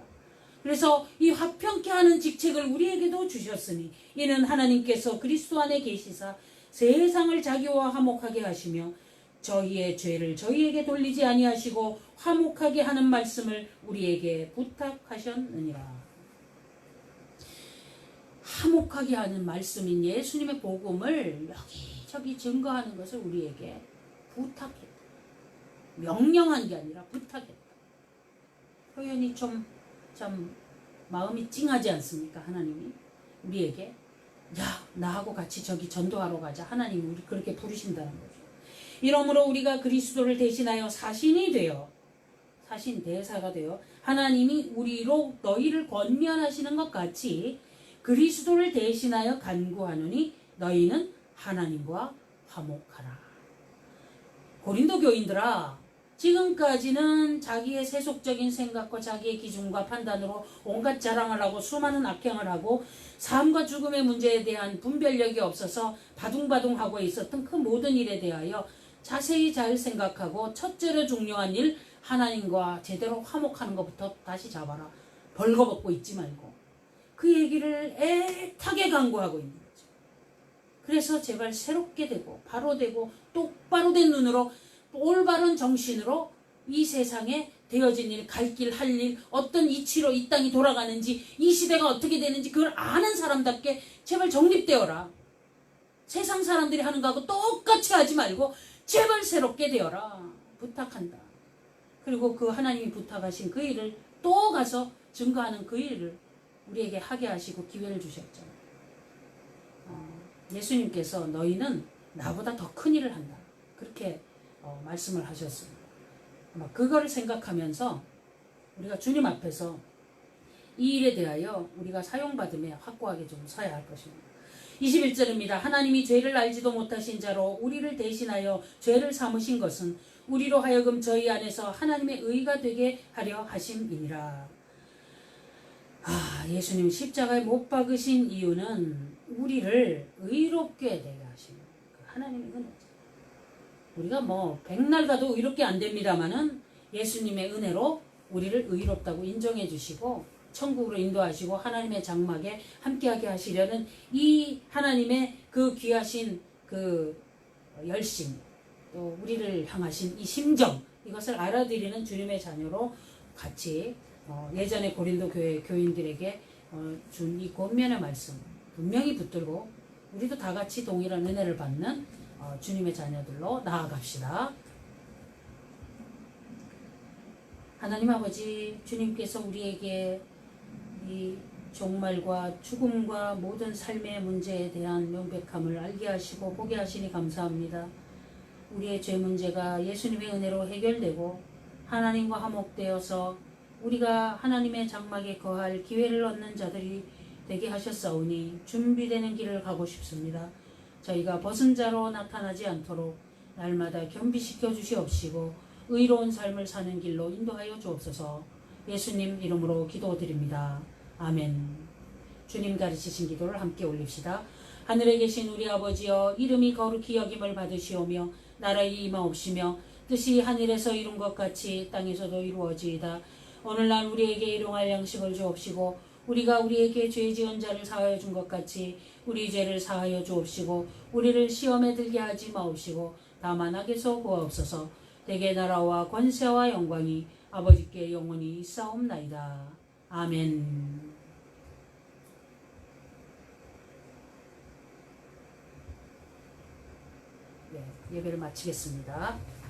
그래서 이 화평케 하는 직책을 우리에게도 주셨으니 이는 하나님께서 그리스도 안에 계시사 세상을 자기와 화목하게 하시며 저희의 죄를 저희에게 돌리지 아니하시고 화목하게 하는 말씀을 우리에게 부탁하셨느니라. 화목하게 하는 말씀인 예수님의 복음을 여기저기 증거하는 것을 우리에게 부탁했다. 명령한 게 아니라 부탁했다. 표현이 좀 마음이 찡하지 않습니까? 하나님이 우리에게 야 나하고 같이 저기 전도하러 가자. 하나님이 우리 그렇게 부르신다는 거죠. 이러므로 우리가 그리스도를 대신하여 사신이 되어 사신 대사가 되어 하나님이 우리로 너희를 권면하시는 것 같이 그리스도를 대신하여 간구하노니 너희는 하나님과 화목하라. 고린도 교인들아, 지금까지는 자기의 세속적인 생각과 자기의 기준과 판단으로 온갖 자랑을 하고 수많은 악행을 하고 삶과 죽음의 문제에 대한 분별력이 없어서 바둥바둥하고 있었던 그 모든 일에 대하여 자세히 잘 생각하고 첫째로 중요한 일 하나님과 제대로 화목하는 것부터 다시 잡아라. 벌거벗고 있지 말고 그 얘기를 애타게 강구하고 있는 거죠. 그래서 제발 새롭게 되고 바로 되고 똑바로 된 눈으로 올바른 정신으로 이 세상에 되어진 일, 갈 길, 할 일, 어떤 이치로 이 땅이 돌아가는지 이 시대가 어떻게 되는지 그걸 아는 사람답게 제발 정립되어라. 세상 사람들이 하는 거하고 똑같이 하지 말고 제발 새롭게 되어라. 부탁한다. 그리고 그 하나님이 부탁하신 그 일을 또 가서 증거하는 그 일을 우리에게 하게 하시고 기회를 주셨죠. 예수님께서 너희는 나보다 더 큰 일을 한다. 그렇게 말씀을 하셨습니다. 그거를 생각하면서 우리가 주님 앞에서 이 일에 대하여 우리가 사용받음에 확고하게 좀 서야 할 것입니다. 21절입니다. 하나님이 죄를 알지도 못하신 자로 우리를 대신하여 죄를 삼으신 것은 우리로 하여금 저희 안에서 하나님의 의가 되게 하려 하심이니라. 예수님 십자가에 못 박으신 이유는 우리를 의롭게 되게 하신 하나님의 은혜죠. 우리가 뭐 백날 가도 의롭게 안 됩니다마는 예수님의 은혜로 우리를 의롭다고 인정해 주시고 천국으로 인도하시고 하나님의 장막에 함께하게 하시려는 이 하나님의 그 귀하신 그 열심 또 우리를 향하신 이 심정 이것을 알아들이는 주님의 자녀로 같이 예전에 고린도 교회 교인들에게 준 이 권면의 말씀 분명히 붙들고 우리도 다 같이 동일한 은혜를 받는 주님의 자녀들로 나아갑시다. 하나님 아버지, 주님께서 우리에게 이 종말과 죽음과 모든 삶의 문제에 대한 명백함을 알게 하시고 보게 하시니 감사합니다. 우리의 죄 문제가 예수님의 은혜로 해결되고 하나님과 화목되어서 우리가 하나님의 장막에 거할 기회를 얻는 자들이 되게 하셨사오니 준비되는 길을 가고 싶습니다. 저희가 벗은 자로 나타나지 않도록 날마다 겸비시켜 주시옵시고 의로운 삶을 사는 길로 인도하여 주옵소서. 예수님 이름으로 기도드립니다. 아멘. 주님 가르치신 기도를 함께 올립시다. 하늘에 계신 우리 아버지여, 이름이 거룩히 여김을 받으시오며 나라의 임하옵시며 뜻이 하늘에서 이룬 것 같이 땅에서도 이루어지이다. 오늘날 우리에게 일용할 양식을 주옵시고 우리가 우리에게 죄 지은 자를 사하여 준 것 같이 우리 죄를 사하여 주옵시고 우리를 시험에 들게 하지 마옵시고 다만 악에서 구하옵소서. 대개 나라와 권세와 영광이 아버지께 영원히 있사옵나이다. 아멘. 네, 예배를 마치겠습니다.